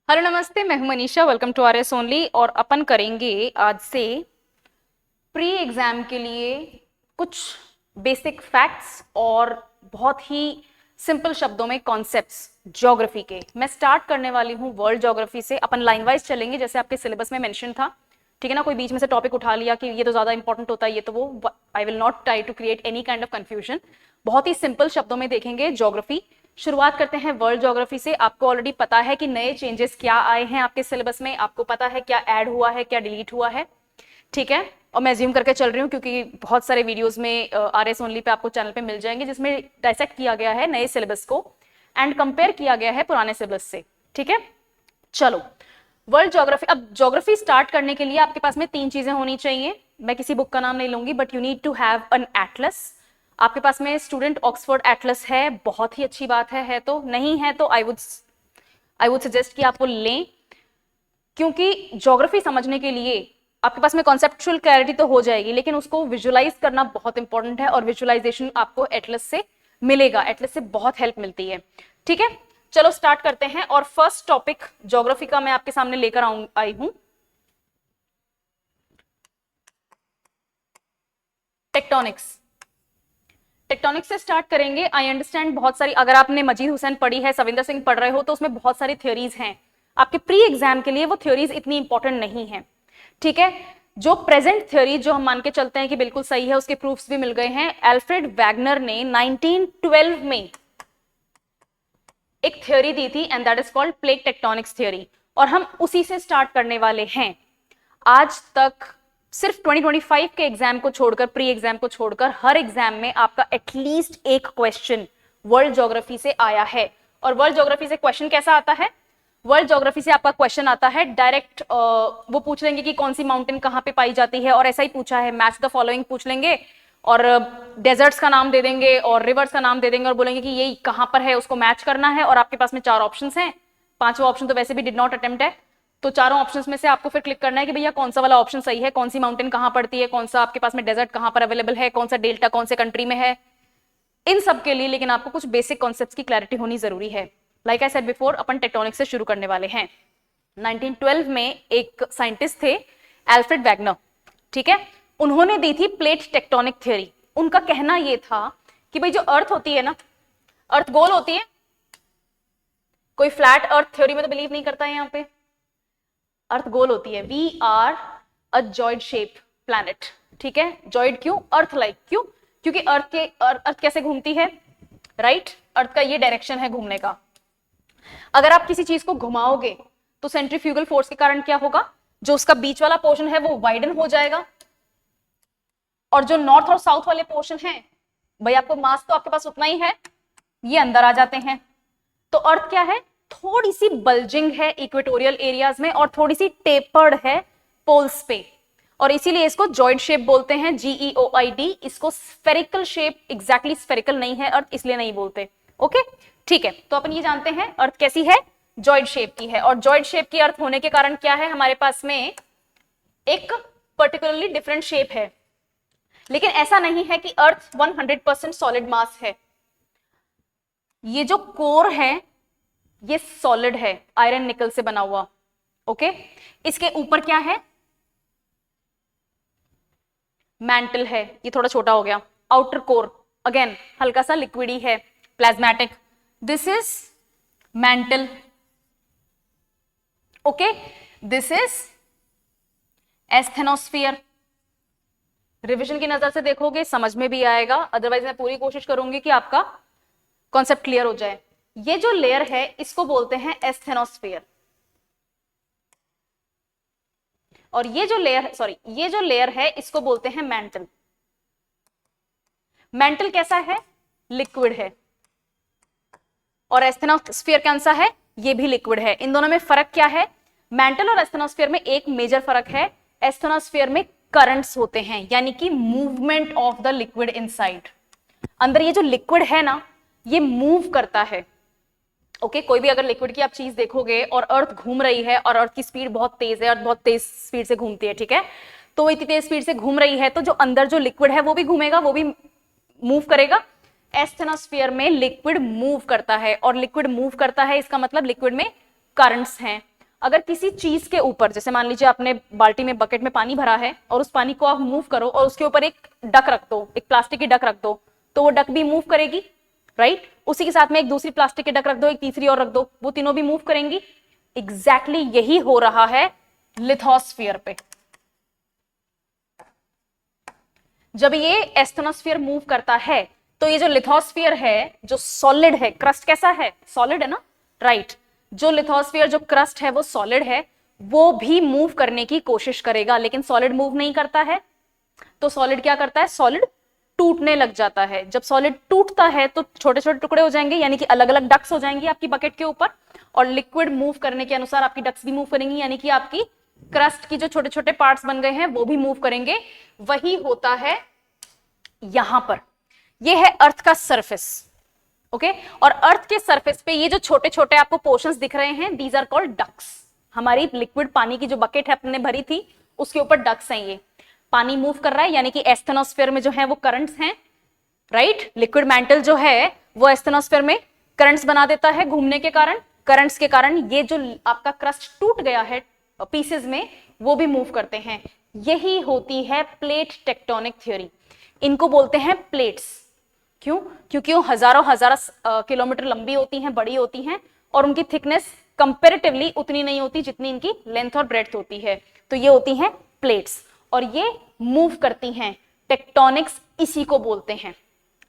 Hello नमस्ते, मैं हूं Manisha. Welcome to RS only. और अपन करेंगे आज से प्री एग्जाम के लिए कुछ बेसिक फैक्ट्स और बहुत ही सिंपल शब्दों में कॉन्सेप्ट्स ज्योग्राफी के। मैं स्टार्ट करने वाली हूं वर्ल्ड ज्योग्राफी से। अपन लाइन वाइज चलेंगे जैसे आपके सिलेबस में मेंशन था, ठीक है ना। कोई बीच में से टॉपिक उठा लिया कि ये तो ज्यादा इंपॉर्टेंट होता है, ये तो वो, I will not try to create any kind of confusion. बहुत ही सिंपल शब्दों में देखेंगे ज्योग्राफी। शुरुआत करते हैं वर्ल्ड ज्योग्राफी से। आपको ऑलरेडी पता है कि नए चेंजेस क्या आए हैं आपके सिलेबस में, आपको पता है क्या ऐड हुआ है, क्या डिलीट हुआ है, ठीक है। और मैं ज्यूम करके चल रही हूँ क्योंकि बहुत सारे वीडियोस में आरएस ओनली पे आपको चैनल पे मिल जाएंगे जिसमें डायसेक्ट किया गया है नए सिलेबस को एंड कंपेयर किया गया है पुराने सिलेबस से, ठीक है। चलो, वर्ल्ड ज्योग्राफी। अब ज्योग्राफी स्टार्ट करने के लिए आपके पास में 3 चीजें होनी चाहिए। मैं किसी बुक का नाम नहीं लूंगी, but you need to have an atlas. आपके पास में स्टूडेंट ऑक्सफोर्ड एटलस है, बहुत ही अच्छी बात है तो नहीं है तो आई वुड सजेस्ट कि आप वो लें, क्योंकि ज्योग्राफी समझने के लिए आपके पास में कॉन्सेप्चुअल क्लैरिटी तो हो जाएगी, लेकिन उसको विजुअलाइज करना बहुत इंपॉर्टेंट है और विजुअलाइजेशन आपको एटलस से मिलेगा। एटलस से बहुत हेल्प मिलती है, ठीक है। चलो स्टार्ट करते हैं। और फर्स्ट टॉपिक ज्योग्राफी का मैं आपके सामने लेकर आई हूं, टेक्टोनिक्स। टेक्टोनिक्स से स्टार्ट करेंगे। आई अंडरस्टैंड बहुत सारी, अगर आपने मजीद हुसैन पढ़ी है, सविंदर सिंह पढ़ रहे हो, तो उसमें बहुत सारी थ्योरीज हैं। आपके प्री एग्जाम के लिए वो थ्योरीज इतनी इंपॉर्टेंट नहीं है, ठीक है। जो प्रेजेंट थ्योरी जो हम मान के चलते हैं कि बिल्कुल सही है, उसके प्रूफ्स भी मिल गए हैं। एल्फ्रेड वैगनर ने 1912 में एक थ्योरी दी थी and that is called plate tectonics theory, और हम उसी से स्टार्ट करने वाले हैं। आज तक सिर्फ 2025 के एग्जाम को छोड़कर, प्री एग्जाम को छोड़कर, हर एग्जाम में आपका एटलीस्ट एक क्वेश्चन वर्ल्ड ज्योग्राफी से आया है। और वर्ल्ड ज्योग्राफी से क्वेश्चन कैसा आता है? वर्ल्ड ज्योग्राफी से आपका क्वेश्चन आता है डायरेक्ट, वो पूछ लेंगे कि कौन सी माउंटेन कहां पे पाई जाती है, और ऐसा ही पूछा है, मैच द फॉलोइंग पूछ लेंगे और डेजर्ट्स का नाम दे देंगे और रिवर्स का नाम दे देंगे और बोलेंगे कि ये कहां पर है, उसको मैच करना है। और आपके पास में 4 ऑप्शंस हैं, 5वां ऑप्शन तो वैसे भी डिड नॉट अटेम्प्ट है, तो चारों ऑप्शंस में से आपको फिर क्लिक करना है कि भैया कौन सा वाला ऑप्शन सही है, कौन सी माउंटेन कहां पड़ती है, कौन सा आपके पास में डेजर्ट कहां पर अवेलेबल है, कौन सा डेल्टा कौन से कंट्री में है, इन सब के लिए। लेकिन आपको कुछ बेसिक कॉन्सेप्ट्स की क्लैरिटी होनी जरूरी है। Like I said before, upon tectonics से शुरू करने वाले हैं। 1912 में एक साइंटिस्ट थे, एल्फ्रेड वैगनर, ठीक है। उन्होंने दी थी प्लेट टेक्टोनिक थ्योरी। उनका कहना यह था कि भाई जो अर्थ होती है ना, अर्थ गोल होती है। कोई फ्लैट अर्थ थ्योरी में तो बिलीव नहीं करता है यहाँ पे। अर्थ गोल होती है। We are a geoid shape planet, ठीक है। जॉइड क्यों? अर्थ लाइक क्यों? क्योंकि अर्थ कैसे घूमती है, राइट? अर्थ का ये डायरेक्शन है घूमने का। अगर आप किसी चीज को घुमाओगे तो सेंट्रीफ्यूगल फोर्स के कारण क्या होगा? जो उसका बीच वाला पोर्शन है वो वाइडन हो जाएगा, और जो नॉर्थ और साउथ वाले पोर्शन है, भाई आपको मास तो आपके पास उतना ही है, ये अंदर आ जाते हैं। तो अर्थ क्या है? थोड़ी सी बल्जिंग है इक्वेटोरियल एरियाज में और थोड़ी सी टेपर्ड है पोल्स पे, और इसीलिए इसको जॉइड शेप बोलते हैं, GEOID। इसको स्फेरिकल शेप, एग्जैक्टली स्फेरिकल नहीं है अर्थ, इसलिए नहीं बोलते। ओके, ठीक है। तो अपन ये जानते हैं अर्थ कैसी है, जॉइड शेप की है। और जॉइड शेप की अर्थ होने के कारण क्या है, हमारे पास में एक पर्टिकुलरली डिफरेंट शेप है। लेकिन ऐसा नहीं है कि अर्थ 100% सॉलिड मास है। ये जो कोर है ये सॉलिड है, आयरन निकल से बना हुआ, ओके। इसके ऊपर क्या है? मैंटल है, ये थोड़ा छोटा हो गया। आउटर कोर अगेन हल्का सा लिक्विडी है, plasmatic. This is mantle, okay. This is asthenosphere. Revision की नजर से देखोगे समझ में भी आएगा, अदरवाइज मैं पूरी कोशिश करूंगी कि आपका कॉन्सेप्ट क्लियर हो जाए। ये जो लेयर है इसको बोलते हैं एस्थेनोस्फियर, और ये जो लेयर है इसको बोलते हैं मैंटल। मैंटल कैसा है? लिक्विड है। और एस्थेनोस्फियर कैसा है? ये भी लिक्विड है। इन दोनों में फर्क क्या है? मैंटल और एस्थेनोस्फियर में एक मेजर फर्क है, एस्थेनोस्फियर में करंट्स होते हैं, यानी कि movement of the liquid inside. अंदर ये जो लिक्विड है ना, ये मूव करता है, ओके। कोई भी अगर लिक्विड की आप चीज देखोगे और अर्थ घूम रही है, और अर्थ की स्पीड बहुत तेज है और बहुत तेज स्पीड से घूमती है, ठीक है। तो वो इतनी तेज स्पीड से घूम रही है तो जो अंदर जो लिक्विड है वो भी घूमेगा, वो भी मूव करेगा। एस्थेनोस्फियर में लिक्विड मूव करता है, और लिक्विड मूव करता है इसका मतलब लिक्विड में करंट्स हैं। अगर किसी चीज के ऊपर, जैसे मान लीजिए आपने बाल्टी में बकेट में पानी भरा है और उस पानी को आप मूव करो और उसके ऊपर एक डक रख दो, एक प्लास्टिक की डक रख दो, तो वो डक भी मूव करेगी, राइट? उसी के साथ में एक दूसरी प्लास्टिक की डक रख दो, एक तीसरी और रख दो, वो तीनों भी मूव करेंगी। एग्जैक्टली यही हो रहा है लिथोस्फीयर पे। जब ये एस्थेनोस्फीयर मूव करता है तो ये जो लिथोस्फीयर है, जो सॉलिड है, क्रस्ट कैसा है? सॉलिड है ना, राइट? जो लिथोस्फीयर, जो क्रस्ट है वो सॉलिड है, वो भी मूव करने की कोशिश करेगा, लेकिन सॉलिड मूव नहीं करता है। तो सॉलिड क्या करता है? सॉलिड टूटने लग जाता है। जब सॉलिड टूटता है तो छोटे छोटे टुकड़े हो जाएंगे, यानी कि अलग अलग डक्स हो जाएंगी आपकी बकेट के ऊपर, और लिक्विड मूव करने के अनुसार आपकी डक्स भी मूव करेंगी, यानी कि आपकी क्रस्ट की जो छोटे छोटे पार्ट्स बन गए हैं वो भी मूव करेंगे। वही होता है यहां पर। ये है अर्थ का सरफेस, ओके? और अर्थ के सरफेस पे ये जो छोटे छोटे आपको पोर्शंस दिख रहे हैं, दीज आर कॉल्ड डक्स। हमारी लिक्विड पानी की जो बकेट है अपने भरी थी, उसके ऊपर डक्स हैं। ये पानी मूव कर रहा है, यानी कि एस्थेनोस्फीयर में जो है वो करंट्स हैं, राइट? लिक्विड मैंटल जो है वो एस्थेनोस्फीयर में करंट्स बना देता है घूमने के कारण। करंट्स के कारण ये जो आपका क्रस्ट टूट गया है पीसेस में, वो भी मूव करते हैं। यही होती है प्लेट टेक्टोनिक थ्योरी। इनको बोलते हैं प्लेट्स। क्यों? क्योंकि वो हजारों किलोमीटर लंबी होती हैं, बड़ी होती हैं, और उनकी थिकनेस कंपैरेटिवली उतनी नहीं होती जितनी इनकी लेंथ और ब्रेड्थ होती है। तो ये होती हैं प्लेट्स, और ये मूव करती हैं। टेक्टोनिक्स इसी को बोलते हैं।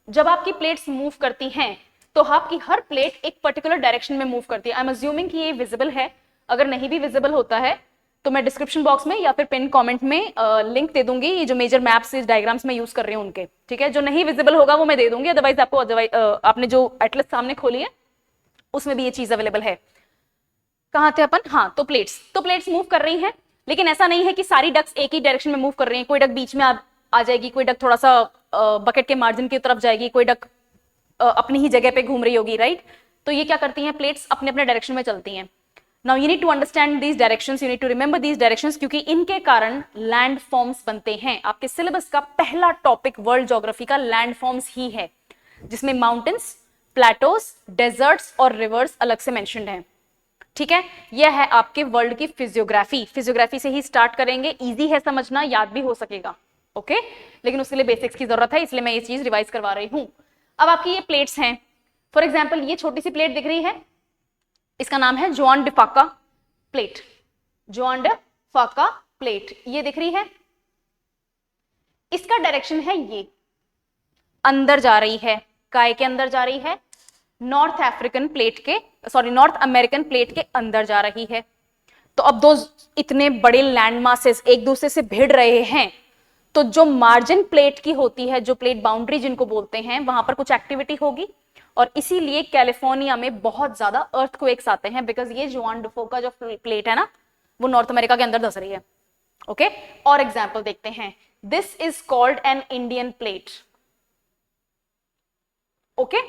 जब आपकी प्लेट्स मूव करती हैं तो आपकी हर प्लेट एक पर्टिकुलर डायरेक्शन में मूव करती है। आई एम अज्यूमिंग कि ये विजिबल है। अगर नहीं भी विजिबल होता है तो मैं डिस्क्रिप्शन बॉक्स में या फिर पिन कमेंट में लिंक दे दूंगी, ये जो मेजर मैप्स डायग्राम्स में यूज कर रही हूँ उनके, ठीक है? जो नहीं विजिबल होगा वो मैं दे दूंगी, अदरवाइज आपको आपने जो एटलस सामने खोली है उसमें भी ये चीज अवेलेबल है। कहाँ थे अपन? हाँ, तो प्लेट्स मूव कर रही हैं, लेकिन ऐसा नहीं है कि सारी डक्स एक ही डायरेक्शन में मूव कर रही हैं। कोई डक बीच में आ जाएगी, कोई डक थोड़ा सा बकेट के मार्जिन की तरफ जाएगी, कोई डक अपनी ही जगह पे घूम रही होगी, राइट? तो ये क्या करती हैं? प्लेट्स अपने अपने डायरेक्शन में चलती हैं। Now you need to understand these directions, you need to remember these directions, क्योंकि इनके कारण लैंड फॉर्म्स बनते हैं। आपके सिलेबस का पहला टॉपिक वर्ल्ड ज्योग्राफी का लैंड फॉर्म्स ही है, जिसमें माउंटेन्स, प्लेटोस, डेजर्ट्स और रिवर्स अलग से मेंशन्ड हैं, ठीक है? यह है आपके वर्ल्ड की फिजियोग्राफी। फिजियोग्राफी से ही स्टार्ट करेंगे, इजी है समझना, याद भी हो सकेगा, ओके? लेकिन उसके लिए बेसिक्स की जरूरत है, इसलिए मैं ये चीज रिवाइज करवा रही हूं। अब आपकी ये प्लेट्स हैं। फॉर एग्जाम्पल ये छोटी सी प्लेट दिख रही है, इसका नाम है जुआन डी फाका प्लेट। जुआन डी फाका प्लेट ये दिख रही है, इसका डायरेक्शन है ये, अंदर जा रही है। काय के अंदर जा रही है? नॉर्थ अमेरिकन प्लेट के अंदर जा रही है। तो अब दो इतने बड़े लैंड मासेस एक दूसरे से भिड़ रहे हैं, तो जो मार्जिन प्लेट की होती है, जो प्लेट बाउंड्री जिनको बोलते हैं, वहां पर कुछ एक्टिविटी होगी, और इसीलिए कैलिफोर्निया में बहुत ज्यादा अर्थक्वेक्स आते हैं, बिकॉज ये जुआन डुफो का जो प्लेट है ना, वो नॉर्थ अमेरिका के अंदर धस रही है, ओके? और एग्जाम्पल देखते हैं। This is called an Indian plate, okay?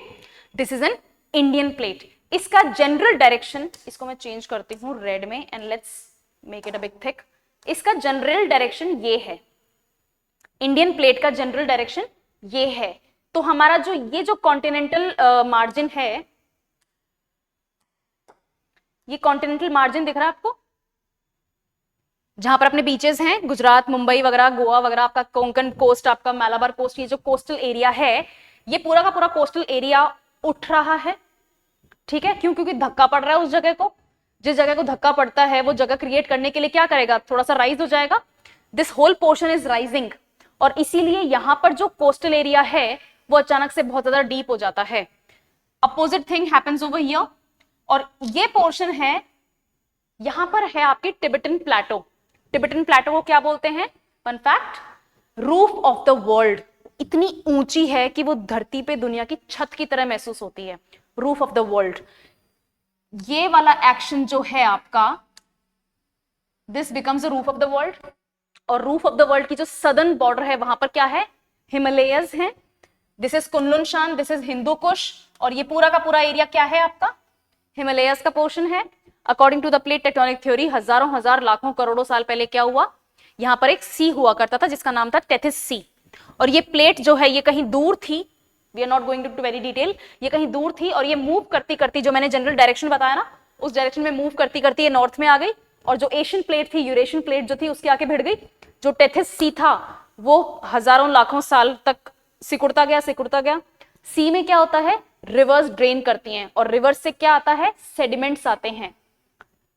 This is an Indian plate. इसका जनरल डायरेक्शन, इसको मैं चेंज करती हूं रेड में, and let's make it a big thick. इसका जनरल डायरेक्शन ये है, इंडियन प्लेट का जनरल डायरेक्शन ये है। तो हमारा जो कॉन्टिनेंटल मार्जिन है, ये कॉन्टिनेंटल मार्जिन दिख रहा है आपको, जहां पर अपने बीचेस हैं, गुजरात, मुंबई वगैरह, गोवा वगैरह, आपका कोंकण कोस्ट, आपका मालाबार कोस्ट, ये जो कोस्टल एरिया है, ये पूरा का पूरा कोस्टल एरिया उठ रहा है, ठीक है? क्यों? क्योंकि धक्का पड़ रहा है उस जगह को। जिस जगह को धक्का पड़ता है वो जगह क्रिएट करने के लिए क्या करेगा? थोड़ा सा राइज हो जाएगा। This whole portion is rising, और इसीलिए यहां पर जो कोस्टल एरिया है वो अचानक से बहुत ज्यादा डीप हो जाता है। Opposite thing happens over here, और ये पोर्शन है, यहां पर है आपकी टिबेटन प्लेटो। टिबेटन प्लेटो को क्या बोलते हैं? Fun fact, roof of the world. इतनी ऊंची है कि वो धरती पे दुनिया की छत की तरह महसूस होती है, रूफ ऑफ द वर्ल्ड। ये वाला एक्शन जो है आपका, this becomes the roof of the world, और रूफ ऑफ द वर्ल्ड की जो सदर्न बॉर्डर है वहां पर क्या है? हिमालयस है। दिस इज कुनलुन शान, दिस इज हिंदू कुश, और ये पूरा का पूरा एरिया क्या है आपका? हिमालयस का पोर्शन है। According to the plate tectonic theory, हजारों हजार लाखों करोड़ों साल पहले क्या हुआ? यहां पर एक सी हुआ करता था जिसका नाम था टेथिस सी, और ये प्लेट जो है ये कहीं दूर थी। We are not going to very detail, ये कहीं दूर थी, और ये मूव करती करती, जो मैंने जनरल डायरेक्शन बताया ना, उस डायरेक्शन में मूव करती करती ये नॉर्थ में आ गई, और जो एशियन प्लेट थी, यूरेशियन प्लेट जो थी, उसके आके भिड़ गई। जो टेथिस सी था वो हजारों लाखों साल तक सिकुड़ता गया। सी में क्या होता है, रिवर्स ड्रेन करती हैं, और रिवर्स से क्या आता है, सेडिमेंट्स आते हैं,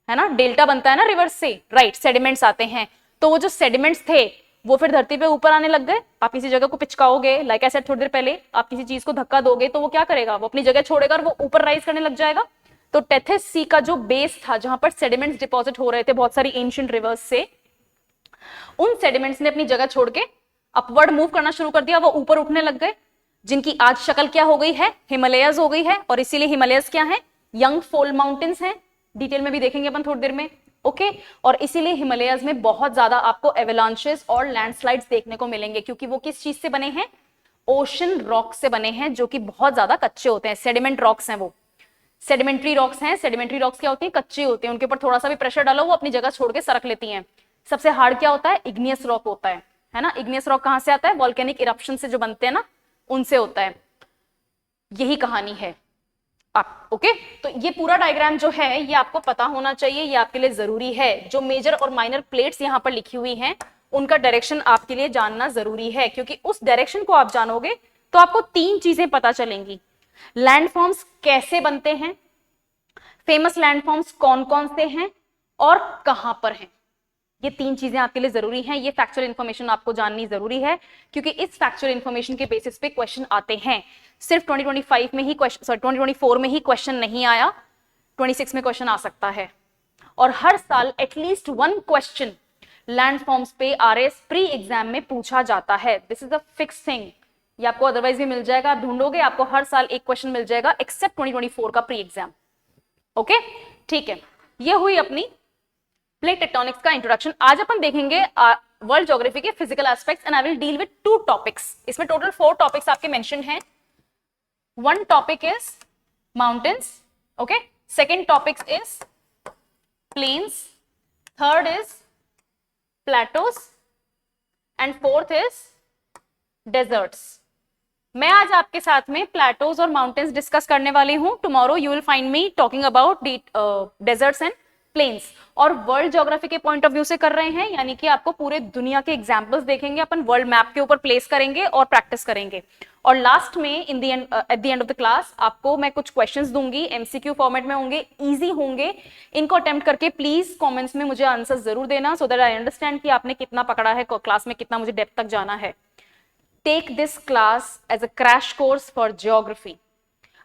है ना, डेल्टा बनता है ना रिवर्स से, राइट, सेडिमेंट्स आते हैं। तो वो जो सेडिमेंट्स थे वो फिर धरती पे ऊपर आने लग गए। आप किसी जगह को पिचकाओगे, लाइक आई सेड थोड़ी देर पहले, आप किसी चीज को धक्का दोगे तो वो क्या करेगा, वो अपनी जगह छोड़ेगा और वो ऊपर राइज करने लग जाएगा। तो टेथिस सी का जो बेस था, जहां पर सेडिमेंट्स डिपॉजिट हो रहे थे बहुत सारी एंशिएंट रिवर्स से, उन सेडिमेंट्स ने अपनी जगह छोड़ के अपवर्ड मूव करना शुरू कर दिया, वो ऊपर उठने लग गए, जिनकी आज शक्ल क्या हो गई है, हिमालयस हो गई है। और इसीलिए हिमालयस क्या है, यंग फोल्ड माउंटेन्स हैं, डिटेल में भी देखेंगे अपन थोड़ी देर में, ओके। और इसीलिए हिमालयस में बहुत ज्यादा आपको एवेलांचेस और लैंडस्लाइड्स देखने को मिलेंगे, क्योंकि वो किस चीज से बने हैं, ओशन रॉक से बने हैं, जो कि बहुत ज्यादा कच्चे होते हैं, सेडिमेंट रॉक्स हैं वो, सेडिमेंट्री रॉक्स हैं। सेडिमेंट्री रॉक्स क्या होती हैं, कच्चे होते हैं, उनके ऊपर थोड़ा सा भी प्रेशर डालो वो अपनी जगह छोड़ के सरक लेती हैं। सबसे हार्ड क्या होता है, इग्नियस रॉक होता है ना। इग्नियस रॉक कहां से आता है, वॉल्केनिक इरप्शन से जो बनते हैं ना, उनसे होता है। यही कहानी है आप, ओके। तो ये पूरा डायग्राम जो है ये आपको पता होना चाहिए, ये आपके लिए जरूरी है। जो मेजर और माइनर प्लेट्स यहाँ पर लिखी हुई हैं उनका डायरेक्शन आपके लिए जानना जरूरी है, क्योंकि उस डायरेक्शन को आप जानोगे तो आपको तीन चीजें पता चलेंगी। लैंडफॉर्म्स कैसे बनते हैं, फेमस लैंडफॉर्म्स कौन कौन से हैं और कहां पर हैं, ये तीन चीजें आपके लिए जरूरी हैं। ये फैक्चुअल इंफॉर्मेशन आपको जाननी जरूरी है, क्योंकि इस फैक्चुअल इंफॉर्मेशन के बेसिस पे क्वेश्चन आते हैं। सिर्फ 2025 में ही क्वेश्चन, सॉरी 2024 में ही क्वेश्चन नहीं आया, 26 में क्वेश्चन आ सकता है। और हर साल एटलीस्ट 1 क्वेश्चन लैंडफॉर्म्स पे आरएस प्री एग्जाम में पूछा जाता है। This is a fix thing, ये आपको अदरवाइज भी मिल जाएगा, आप ढूंढोगे आपको हर साल एक क्वेश्चन मिल जाएगा, एक्सेप्ट 2024 का प्री एग्जाम, ओके। ठीक है, ये हुई अपनी प्लेट टेक्टोनिक्स का इंट्रोडक्शन। आज अपन देखेंगे वर्ल्ड ज्योग्राफी के physical aspects and I will deal with 2 topics. इसमें टोटल 4 टॉपिक्स आपके मेंशन हैं। 1 topic is mountains, okay, second topic is plains, third is plateaus and fourth is deserts. मैं आज आपके साथ में प्लेटोज और माउंटेन्स डिस्कस करने वाली हूं। Tomorrow you will find me talking about deserts and plains, और वर्ल्ड ज्योग्राफी के पॉइंट ऑफ व्यू से कर रहे हैं, यानी कि आपको पूरे दुनिया के एग्जांपल्स देखेंगे, अपन वर्ल्ड मैप के ऊपर प्लेस करेंगे और प्रैक्टिस करेंगे। और लास्ट में at the end of the class आपको मैं कुछ क्वेश्चंस दूंगी, एमसीक्यू फॉर्मेट में होंगे, इजी होंगे। इनको अटेम्प्ट करके प्लीज कमेंट्स में मुझे आंसर जरूर देना, सो दैट आई अंडरस्टैंड कि आपने कितना पकड़ा है, क्लास में कितना मुझे डेप्थ तक जाना है। Take this class as a crash course for geography.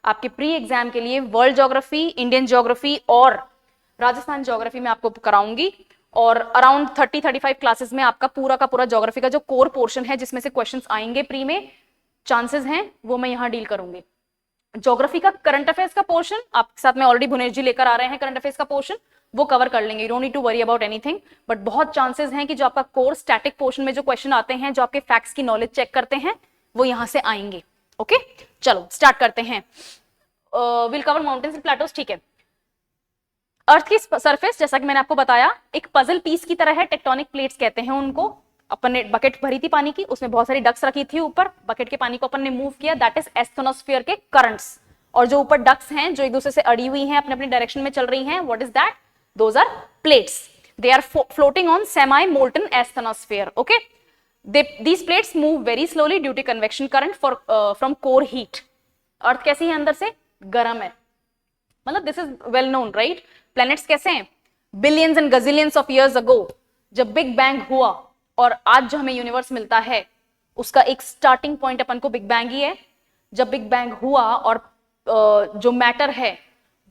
आपके प्री एग्जाम के लिए वर्ल्ड ज्योग्राफी, इंडियन ज्योग्राफी और राजस्थान ज्योग्राफी में आपको कराऊंगी, और अराउंड 30-35 क्लासेस में आपका पूरा का पूरा ज्योग्राफी का जो कोर पोर्शन है, जिसमें से क्वेश्चंस आएंगे प्री में, चांसेस हैं, वो मैं यहां डील करूंगी। ज्योग्राफी का करंट अफेयर्स का पोर्शन आपके साथ में ऑलरेडी भुनेश जी लेकर आ रहे हैं, करंट अफेयर्स का पोर्शन वो कवर कर लेंगे, you don't need to worry about anything. But बहुत चांसेस हैं कि जो आपका कोर स्टैटिक पोर्शन में जो क्वेश्चन आते हैं, जो आपके फैक्ट्स की नॉलेज चेक करते हैं, वो यहां से आएंगे, ओके। चलो स्टार्ट करते हैं। Will cover mountains and plateaus, ठीक है। अर्थ की सरफेस, जैसा कि मैंने आपको बताया, एक पजल पीस की तरह है, टेक्टोनिक प्लेट्स कहते हैं उनको। अपन ने बकेट भरी थी पानी की, उसमें बहुत सारी डक्स रखी थी ऊपर, बकेट के पानी को अपन ने मूव किया, दैट इज एस्थेनोस्फीयर के करंट्स। और जो ऊपर डक्स हैं जो एक दूसरे से अड़ी हुई हैं, अपने अपने डायरेक्शन में चल रही हैं, what is that, those are plates, they are floating on semi molten asthenosphere, okay. these plates move very slowly due to convection current from core heat। Earth कैसी है, अंदर से गर्म है, मतलब this is well known, right. Planets कैसे हैं, billions and gazillions of years ago जब बिग बैंग हुआ, और आज जो हमें यूनिवर्स मिलता है उसका एक स्टार्टिंग पॉइंट अपन को बिग बैंग ही है। जब बिग बैंग हुआ और जो मैटर है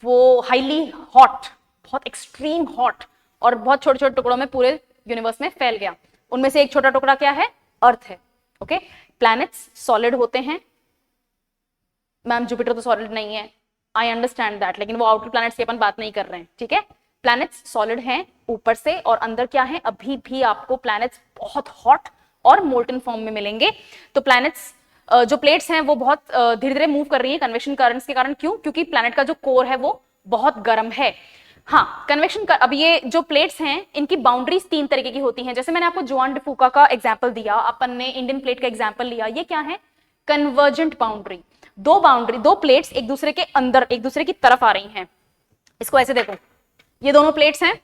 वो हाईली हॉट, बहुत एक्सट्रीम हॉट, और बहुत छोटे छोटे टुकड़ों में पूरे यूनिवर्स में फैल गया। उनमें से एक छोटा टुकड़ा क्या है, अर्थ है, ओके। प्लैनेट्स सॉलिड होते हैं, मैम जुपिटर तो सॉलिड नहीं है, आई अंडरस्टैंड दैट, लेकिन वो आउटर प्लैनेट्स की अपन बात नहीं कर रहे हैं, ठीक है। प्लैनेट्स सॉलिड हैं ऊपर से, और अंदर क्या है, अभी भी आपको प्लैनेट्स बहुत हॉट और मोल्टन फॉर्म में मिलेंगे। तो प्लैनेट्स जो प्लेट्स हैं वो बहुत धीरे धीरे मूव कर रही है कन्वेक्शन करंट्स के कारण। क्यों, क्योंकि प्लैनेट का जो कोर है वो बहुत गर्म है। हाँ, कन्वेक्शन का, अब ये जो प्लेट्स हैं इनकी बाउंड्रीज 3 तरीके की होती हैं। जैसे मैंने आपको जुआन डे फूका का एग्जाम्पल दिया, अपन ने इंडियन प्लेट का एग्जाम्पल लिया, ये क्या है, कन्वर्जेंट बाउंड्री। दो प्लेट्स एक दूसरे के अंदर, एक दूसरे की तरफ आ रही हैं, इसको ऐसे देखो, ये दोनों प्लेट्स हैं,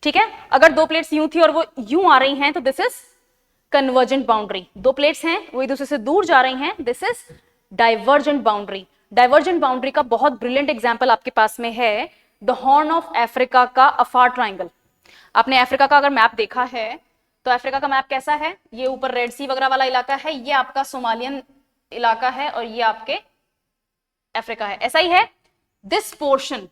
ठीक है। अगर दो प्लेट्स यूं थी और वो यूं आ रही हैं तो दिस इज कन्वर्जेंट बाउंड्री। दो प्लेट्स हैं वो एक दूसरे से दूर जा रही हैं, this is divergent boundary. Divergent boundary का बहुत ब्रिलियंट एग्जांपल आपके पास में है द हॉर्न ऑफ अफ्रीका का अफार ट्राइंगल। आपने अफ्रीका का अगर मैप देखा है तो अफ्रीका का मैप कैसा है, ये ऊपर रेड सी वगैरह वाला इलाका है, ये आपका सोमालियन इलाका है और ये आपके अफ्रीका है, ऐसा ही है। This portion,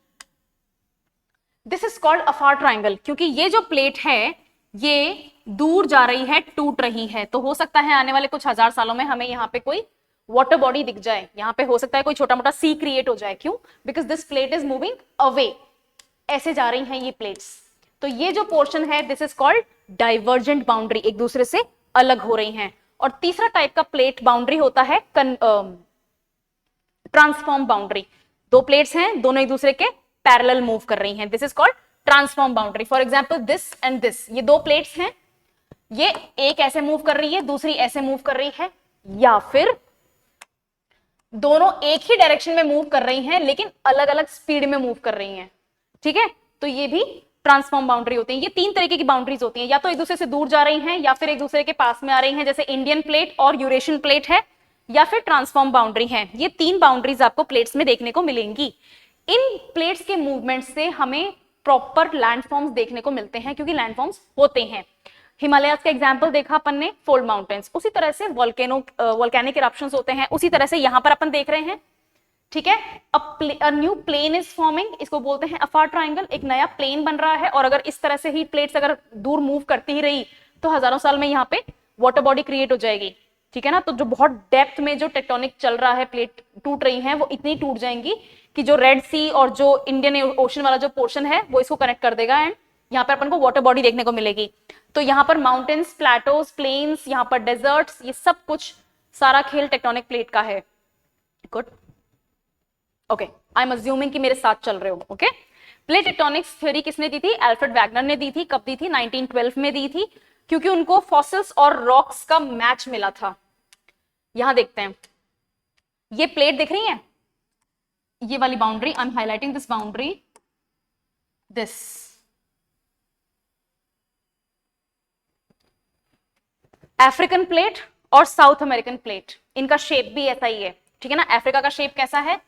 this is called Afar triangle, क्योंकि ये जो प्लेट है ये दूर जा रही है, टूट रही है। तो हो सकता है आने वाले कुछ हजार सालों में हमें यहाँ पे कोई वाटर बॉडी दिख जाए, यहाँ पे हो सकता है कोई छोटा मोटा सी क्रिएट हो जाए। क्यों? Because this plate is moving away, ऐसे जा रही हैं ये प्लेट्स। तो ये जो पोर्शन है this is called divergent boundary, एक दूसरे से अलग हो रही हैं। और तीसरा टाइप का प्लेट बाउंड्री होता है ट्रांसफॉर्म बाउंड्री। दो प्लेट्स हैं, दोनों एक दूसरे के पैरेलल मूव कर रही हैं, this is called transform boundary. For example this and this, ये दो प्लेट्स हैं, ये एक ऐसे मूव कर रही है, दूसरी ऐसे मूव कर रही है, या फिर दोनों एक ही डायरेक्शन में मूव कर रही हैं लेकिन अलग अलग स्पीड में मूव कर रही हैं, ठीक है। तो ये भी ट्रांसफॉर्म बाउंड्री होती है। ये तीन तरीके की बाउंड्रीज होती हैं, या तो एक दूसरे से दूर जा रही हैं या फिर एक दूसरे के पास में आ रही हैं, जैसे इंडियन प्लेट और यूरेशियन प्लेट है, या फिर ट्रांसफॉर्म बाउंड्री है। ये तीन बाउंड्रीज आपको प्लेट्स में देखने को मिलेंगी। इन प्लेट्स के मूवमेंट से हमें प्रॉपर लैंडफॉर्म्स देखने को मिलते हैं, क्योंकि लैंडफॉर्म्स होते हैं। हिमालयास का एग्जांपल देखा अपन ने, फोल्ड माउंटेन्स, उसी तरह से वोल्केनिक इरप्शंस होते हैं, उसी तरह से यहां पर अपन देख रहे हैं, ठीक है। A new plain is forming, इसको बोलते हैं अफार ट्राइंगल, एक नया प्लेन बन रहा है। और अगर इस तरह से ही प्लेट्स अगर दूर मूव करती ही रही तो हजारों साल में यहाँ पे वाटर बॉडी क्रिएट हो जाएगी, ठीक है ना। तो जो बहुत डेप्थ में जो टेक्टोनिक चल रहा है, प्लेट टूट रही है, वो इतनी टूट जाएंगी कि जो रेड सी और जो इंडियन ओशन वाला जो पोर्शन है वो इसको कनेक्ट कर देगा, एंड यहाँ पर अपन को वाटर बॉडी देखने को मिलेगी। तो यहाँ पर माउंटेन्स, प्लेटोज, प्लेन्स, यहाँ पर डेजर्ट्स, ये सब कुछ सारा खेल टेक्टोनिक प्लेट का है। Good, okay, I am assuming कि मेरे साथ चल रहे हो। ओके, प्लेट टेक्टोनिक्स थ्योरी किसने दी थी? अल्फ्रेड वैगनर ने दी थी। कब दी थी? 1912 में दी थी, क्योंकि उनको फॉसिल्स और रॉक्स का मैच मिला था। यहां देखते हैं, ये प्लेट दिख रही है, ये वाली boundary, I am highlighting this boundary, this African plate और साउथ अमेरिकन प्लेट, इनका शेप भी ऐसा ही है, ठीक है ना। अफ्रीका का शेप कैसा है?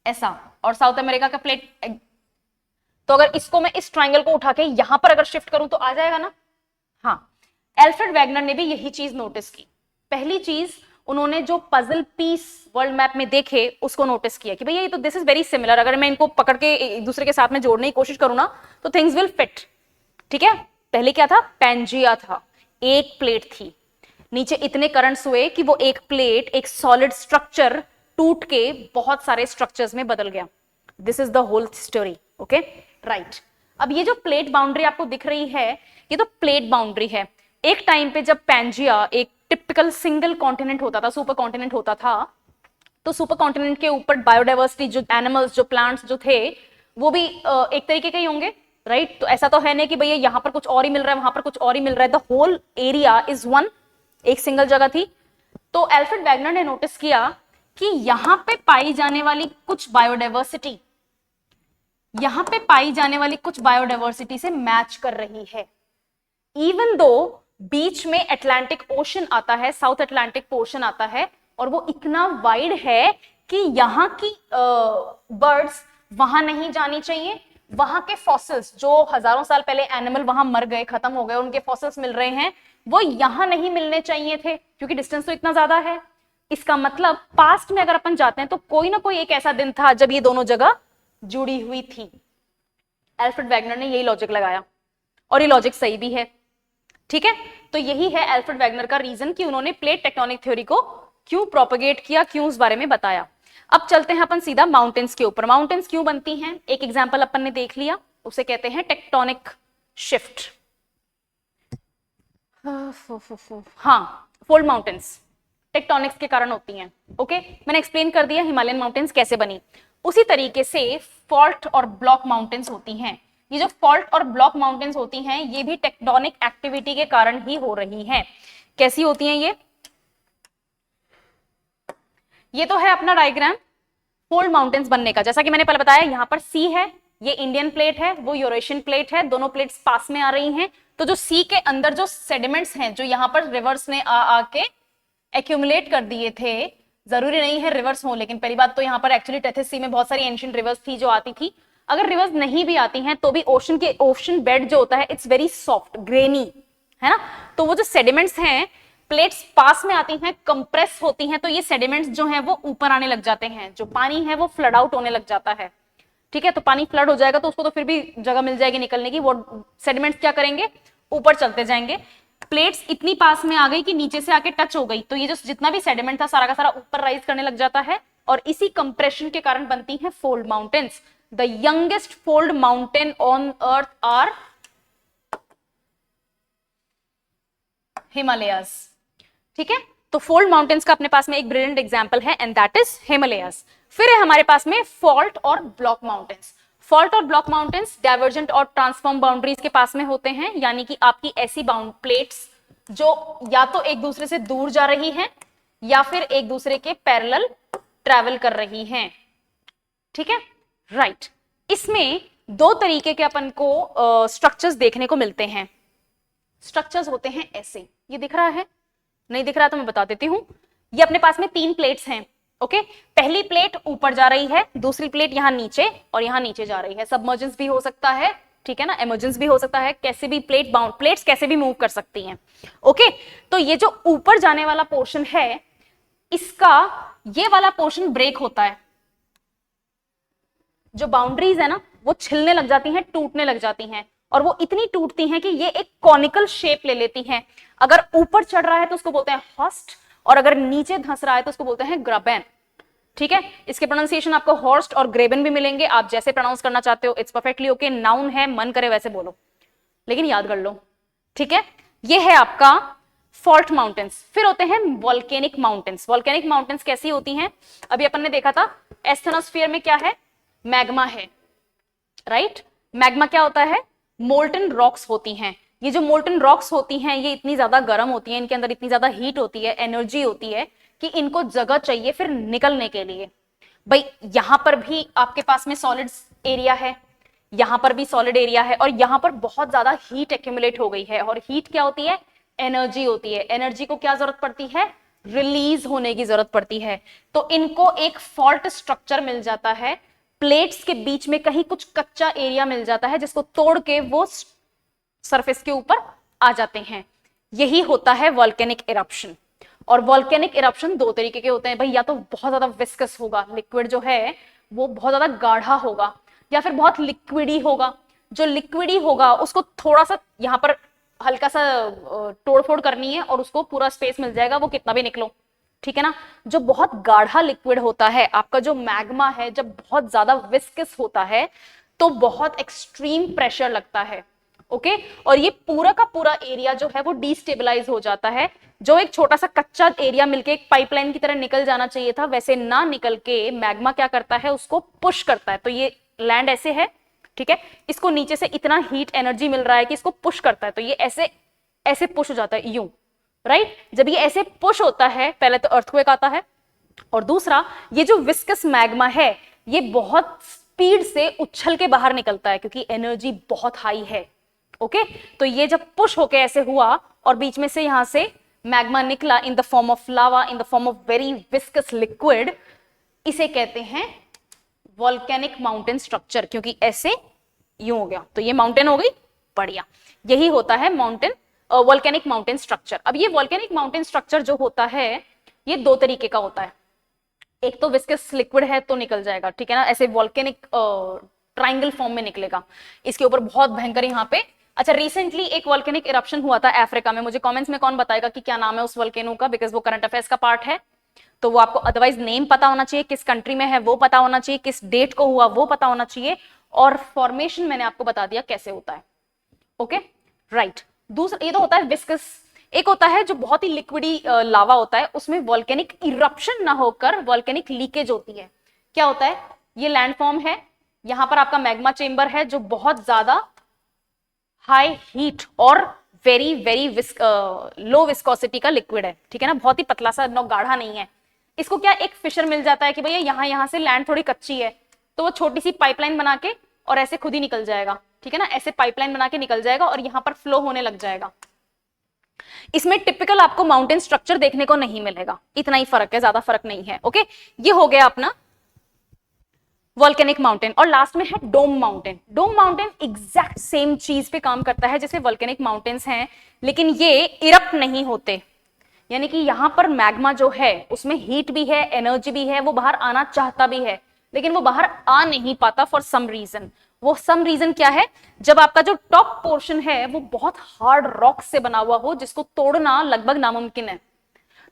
ऐसा, और साउथ अमेरिका का प्लेट। तो अगर इसको मैं इस ट्राइंगल को उठा के यहां पर अगर शिफ्ट करूं तो आ जाएगा ना। हाँ, अल्फ्रेड वैगनर ने भी यही चीज नोटिस की। पहली चीज उन्होंने जो पजल पीस वर्ल्ड मैप में देखे उसको नोटिस किया कि भैया ये तो दिस इज वेरी सिमिलर, अगर मैं इनको पकड़ के एक दूसरे के साथ में जोड़ने की कोशिश करूं ना तो थिंग्स विल फिट, ठीक है। पहले क्या था? पैंजिया था, एक प्लेट थी, नीचे इतने करंट्स हुए कि वो एक प्लेट, एक सॉलिड स्ट्रक्चर टूट के बहुत सारे स्ट्रक्चर्स में बदल गया। This is the whole story. Okay, right. अब ये जो प्लेट बाउंड्री आपको दिख रही है, ये तो प्लेट बाउंड्री है। एक टाइम पे जब पैंजिया एक टिपिकल सिंगल कॉन्टिनेंट होता था, सुपर कॉन्टिनेंट होता था, तो सुपर कॉन्टिनेंट के ऊपर बायोडाइवर्सिटी, जो एनिमल्स, जो प्लांट्स जो थे, वो भी एक तरीके के ही होंगे, राइट। तो ऐसा तो है नहीं कि भैया यहाँ पर कुछ और ही मिल रहा है, वहां पर कुछ और ही मिल रहा है। The whole area is one, एक सिंगल जगह थी। तो अल्फ्रेड वैगनर ने नोटिस किया कि यहां पे पाई जाने वाली कुछ बायोडाइवर्सिटी, यहां पे पाई जाने वाली कुछ बायोडाइवर्सिटी से मैच कर रही है। इवन दो बीच में अटलांटिक ओशन आता है, साउथ अटलांटिक पोर्शन आता है, और वो इतना वाइड है कि यहाँ की बर्ड्स वहां नहीं जानी चाहिए। वहां के फॉसिल्स, जो हजारों साल पहले एनिमल वहां मर गए, खत्म हो गए, उनके फॉसिल्स मिल रहे हैं, वो यहां नहीं मिलने चाहिए थे, क्योंकि डिस्टेंस तो इतना ज्यादा है। इसका मतलब पास्ट में अगर अपन जाते हैं तो कोई ना कोई एक ऐसा दिन था जब ये दोनों जगह जुड़ी हुई थी। अल्फ्रेड वैगनर ने यही लॉजिक लगाया, और ये लॉजिक सही भी है, ठीक है। तो यही है अल्फ्रेड वैगनर का रीजन कि उन्होंने प्लेट टेक्टोनिक थ्योरी को क्यों प्रोपेगेट किया, क्यों उस बारे में बताया। अब चलते हैं अपन सीधा माउंटेन्स के ऊपर। माउंटेन्स क्यों बनती हैं? एक एग्जांपल अपन ने देख लिया, उसे कहते हैं टेक्टोनिक शिफ्ट। हाँ, फोल्ड माउंटेन्स टेक्टोनिक्स के कारण होती हैं। ओके, मैंने एक्सप्लेन कर दिया हिमालयन माउंटेन्स कैसे बनी। उसी तरीके से फॉल्ट और ब्लॉक माउंटेन्स होती हैं। ये जो फॉल्ट और ब्लॉक माउंटेन्स होती हैं, ये भी टेक्टोनिक एक्टिविटी के कारण ही हो रही हैं। कैसी होती हैं ये तो है अपना डायग्राम फोल्ड माउंटेन्स बनने का। जैसा कि मैंने पहले बताया, यहां पर सी है, ये इंडियन प्लेट है, वो यूरेशियन प्लेट है, दोनों प्लेट्स पास में आ रही हैं। तो जो सी के अंदर जो सेडिमेंट्स हैं, जो यहाँ पर रिवर्स ने आके एक्यूमुलेट कर दिए थे, जरूरी नहीं है रिवर्स हो, लेकिन पहली बात तो यहाँ पर एक्चुअली टेथिस सी में बहुत सारी एंशिएंट रिवर्स थी जो आती थी। अगर रिवर्स नहीं भी आती हैं तो भी ओशन बेड जो होता है इट्स वेरी सॉफ्ट ग्रेनी, है ना। तो वो जो सेडिमेंट्स हैं, प्लेट्स पास में आती हैं, कंप्रेस होती हैं, तो ये सेडिमेंट्स जो हैं वो ऊपर आने लग जाते हैं, जो पानी है वो फ्लड आउट होने लग जाता है। ठीक है, तो पानी फ्लड हो जाएगा तो उसको तो फिर भी जगह मिल जाएगी निकलने की, वो सेडिमेंट्स क्या करेंगे, ऊपर चलते जाएंगे। प्लेट्स इतनी पास में आ गई कि नीचे से आके टच हो गई, तो ये जो जितना भी सेडिमेंट था सारा का सारा ऊपर राइज करने लग जाता है, और इसी कंप्रेशन के कारण बनती हैं fold mountains. The youngest fold mountain on earth are Himalayas. ठीक है, तो फोल्ड माउंटेन्स का अपने पास में एक ब्रिलियंट एग्जांपल है एंड दैट इज हिमालयाज। फिर है हमारे पास में फॉल्ट और ब्लॉक माउंटेन्स। फॉल्ट और ब्लॉक माउंटेन्स डाइवर्जेंट और ट्रांसफॉर्म बाउंड्रीज के पास में होते हैं, यानी कि आपकी ऐसी बाउंड प्लेट्स जो या तो एक दूसरे से दूर जा रही हैं या फिर एक दूसरे के पैरेलल ट्रैवल कर रही हैं। ठीक है, राइट। इसमें दो तरीके के अपन को स्ट्रक्चर्स देखने को मिलते हैं। स्ट्रक्चर्स होते हैं ऐसे, ये दिख रहा है, नहीं दिख रहा तो मैं बता देती हूं। ये अपने पास में 3 प्लेट्स हैं। ओके, पहली प्लेट ऊपर जा रही है, दूसरी प्लेट यहां नीचे और यहां नीचे जा रही है। सबमर्जेंस भी हो सकता है, ठीक है ना, इमर्जेंस भी हो सकता है, कैसे भी प्लेट्स कैसे भी मूव कर सकती हैं। ओके, तो ये जो ऊपर जाने वाला पोर्शन है, इसका ये वाला पोर्शन ब्रेक होता है। जो बाउंड्रीज है ना वो छिलने लग जाती हैं, टूटने लग जाती हैं, और वो इतनी टूटती हैं कि ये एक कॉनिकल शेप ले लेती हैं। अगर ऊपर चढ़ रहा है तो उसको बोलते हैं हॉस्ट, और अगर नीचे धंस रहा है तो उसको बोलते हैं ग्राबेन। ठीक है, इसके प्रोनाउंसिएशन आपको हॉर्स्ट और ग्रेबन भी मिलेंगे, आप जैसे प्रोनाउंस करना चाहते हो, इट्स परफेक्टली ओके। नाउन है, मन करे वैसे बोलो, लेकिन याद कर लो। ठीक है, ये है आपका फॉल्ट माउंटेन्स। फिर होते हैं वॉल्केनिक माउंटेन्स। वॉल्केनिक माउंटेन्स कैसी होती हैं, अभी अपन ने देखा था एस्थेनोस्फीयर में क्या है, मैग्मा है, राइट। मैग्मा क्या होता है, मोल्टन रॉक्स होती हैं। ये जो मोल्टन रॉक्स होती हैं ये इतनी ज्यादा गर्म होती हैं, इनके अंदर इतनी ज्यादा हीट होती है, एनर्जी होती है कि इनको जगह चाहिए फिर निकलने के लिए। भाई यहां पर भी आपके पास में सॉलिड एरिया है, यहां पर भी सॉलिड एरिया है, और यहां पर बहुत ज्यादा हीट एक्यूमुलेट हो गई है, और हीट क्या होती है, एनर्जी होती है। एनर्जी को क्या जरूरत पड़ती है, रिलीज होने की जरूरत पड़ती है। तो इनको एक फॉल्ट स्ट्रक्चर मिल जाता है, प्लेट्स के बीच में कहीं कुछ कच्चा एरिया मिल जाता है जिसको तोड़ के वो सरफेस के ऊपर आ जाते हैं। यही होता है वॉल्केनिक इरप्शन। और वॉल्केनिक इरप्शन 2 तरीके के होते हैं भाई, या तो बहुत ज्यादा विस्कस होगा, लिक्विड जो है वो बहुत ज्यादा गाढ़ा होगा, या फिर बहुत लिक्विडी होगा। जो लिक्विडी होगा उसको थोड़ा सा यहाँ पर हल्का सा तोड़फोड़ करनी है और उसको पूरा स्पेस मिल जाएगा, वो कितना भी निकलो। ठीक है ना, जो बहुत गाढ़ा लिक्विड होता है, आपका जो मैग्मा है, जब बहुत ज्यादा विस्कस होता है तो बहुत एक्सट्रीम प्रेशर लगता है। ओके, और ये पूरा का पूरा एरिया जो है वो डिस्टेबलाइज हो जाता है। जो एक छोटा सा कच्चा एरिया मिलके एक पाइपलाइन की तरह निकल जाना चाहिए था, वैसे ना निकल के मैग्मा क्या करता है, उसको पुश करता है। तो ये लैंड ऐसे है, ठीक है, इसको नीचे से इतना हीट एनर्जी मिल रहा है कि इसको पुश करता है, तो ये ऐसे ऐसे पुश हो जाता है यूं, राइट। जब ये ऐसे पुश होता है, पहले तो अर्थक्वेक आता है, और दूसरा ये जो विस्कस मैग्मा है ये बहुत स्पीड से उछल के बाहर निकलता है क्योंकि एनर्जी बहुत हाई है। ओके, तो ये जब पुश होके ऐसे हुआ और बीच में से यहां से मैग्मा निकला in the form of lava, in the form of very viscous liquid, इसे कहते हैं वॉल्केनिक माउंटेन स्ट्रक्चर, क्योंकि ऐसे यूं हो गया तो ये माउंटेन हो गई, बढ़िया। यही होता है माउंटेन वॉल्केनिक माउंटेन स्ट्रक्चर। अब ये वॉल्केनिक माउंटेन स्ट्रक्चर जो होता है ये 2 तरीके का होता है। एक तो विस्कस लिक्विड है तो निकल जाएगा, ठीक है ना, ऐसे वॉल्केनिक ट्राइंगल फॉर्म में निकलेगा, इसके ऊपर बहुत भयंकर यहाँ पे। अच्छा, रिसेंटली एक वॉल्केनिक इरप्शन हुआ था अफ्रीका में, मुझे कमेंट्स में कौन बताएगा कि क्या नाम है उस वॉल्केनो का, बिकॉज वो करंट अफेयर्स का पार्ट है, तो वो आपको अदरवाइज नेम पता होना चाहिए, किस कंट्री में है वो पता होना चाहिए, किस डेट को हुआ वो पता होना चाहिए, और फॉर्मेशन मैंने आपको बता दिया कैसे होता है। Okay, right. दूसरा ये तो होता है विस्कस। एक होता है जो बहुत ही लिक्विडी लावा होता है, उसमें वॉल्केनिक इरप्शन ना होकर वॉल्केनिक लीकेज होती है। क्या होता है, ये लैंडफॉर्म है, यहां पर आपका मैग्मा चेंबर है जो बहुत ज्यादा हाई हीट और वेरी वेरी लो विस्कोसिटी का लिक्विड है, ठीक है ना, बहुत ही पतला सा, नो गाढ़ा नहीं है। इसको क्या एक फिशर मिल जाता है कि भैया यहां से लैंड थोड़ी कच्ची है, तो वो छोटी सी पाइपलाइन बना के और ऐसे खुद ही निकल जाएगा, ठीक है ना, ऐसे पाइपलाइन बना के निकल जाएगा और यहां पर फ्लो होने लग जाएगा। इसमें टिपिकल आपको माउंटेन स्ट्रक्चर देखने को नहीं मिलेगा, इतना ही फर्क है, ज्यादा फर्क नहीं है। ओके, ये हो गया अपना वोल्केनिक माउंटेन। और लास्ट में है डोम माउंटेन। डोम माउंटेन एग्जैक्ट सेम चीज पे काम करता है जैसे वोल्केनिक माउंटेन्स हैं, लेकिन ये इरप्ट नहीं होते, यानी कि यहां पर मैग्मा जो है उसमें हीट भी है, एनर्जी भी है, वो बाहर आना चाहता भी है, लेकिन वो बाहर आ नहीं पाता फॉर सम रीजन। वो सम रीजन क्या है? जब आपका जो टॉप पोर्शन है वो बहुत हार्ड रॉक से बना हुआ हो, जिसको तोड़ना लगभग नामुमकिन है।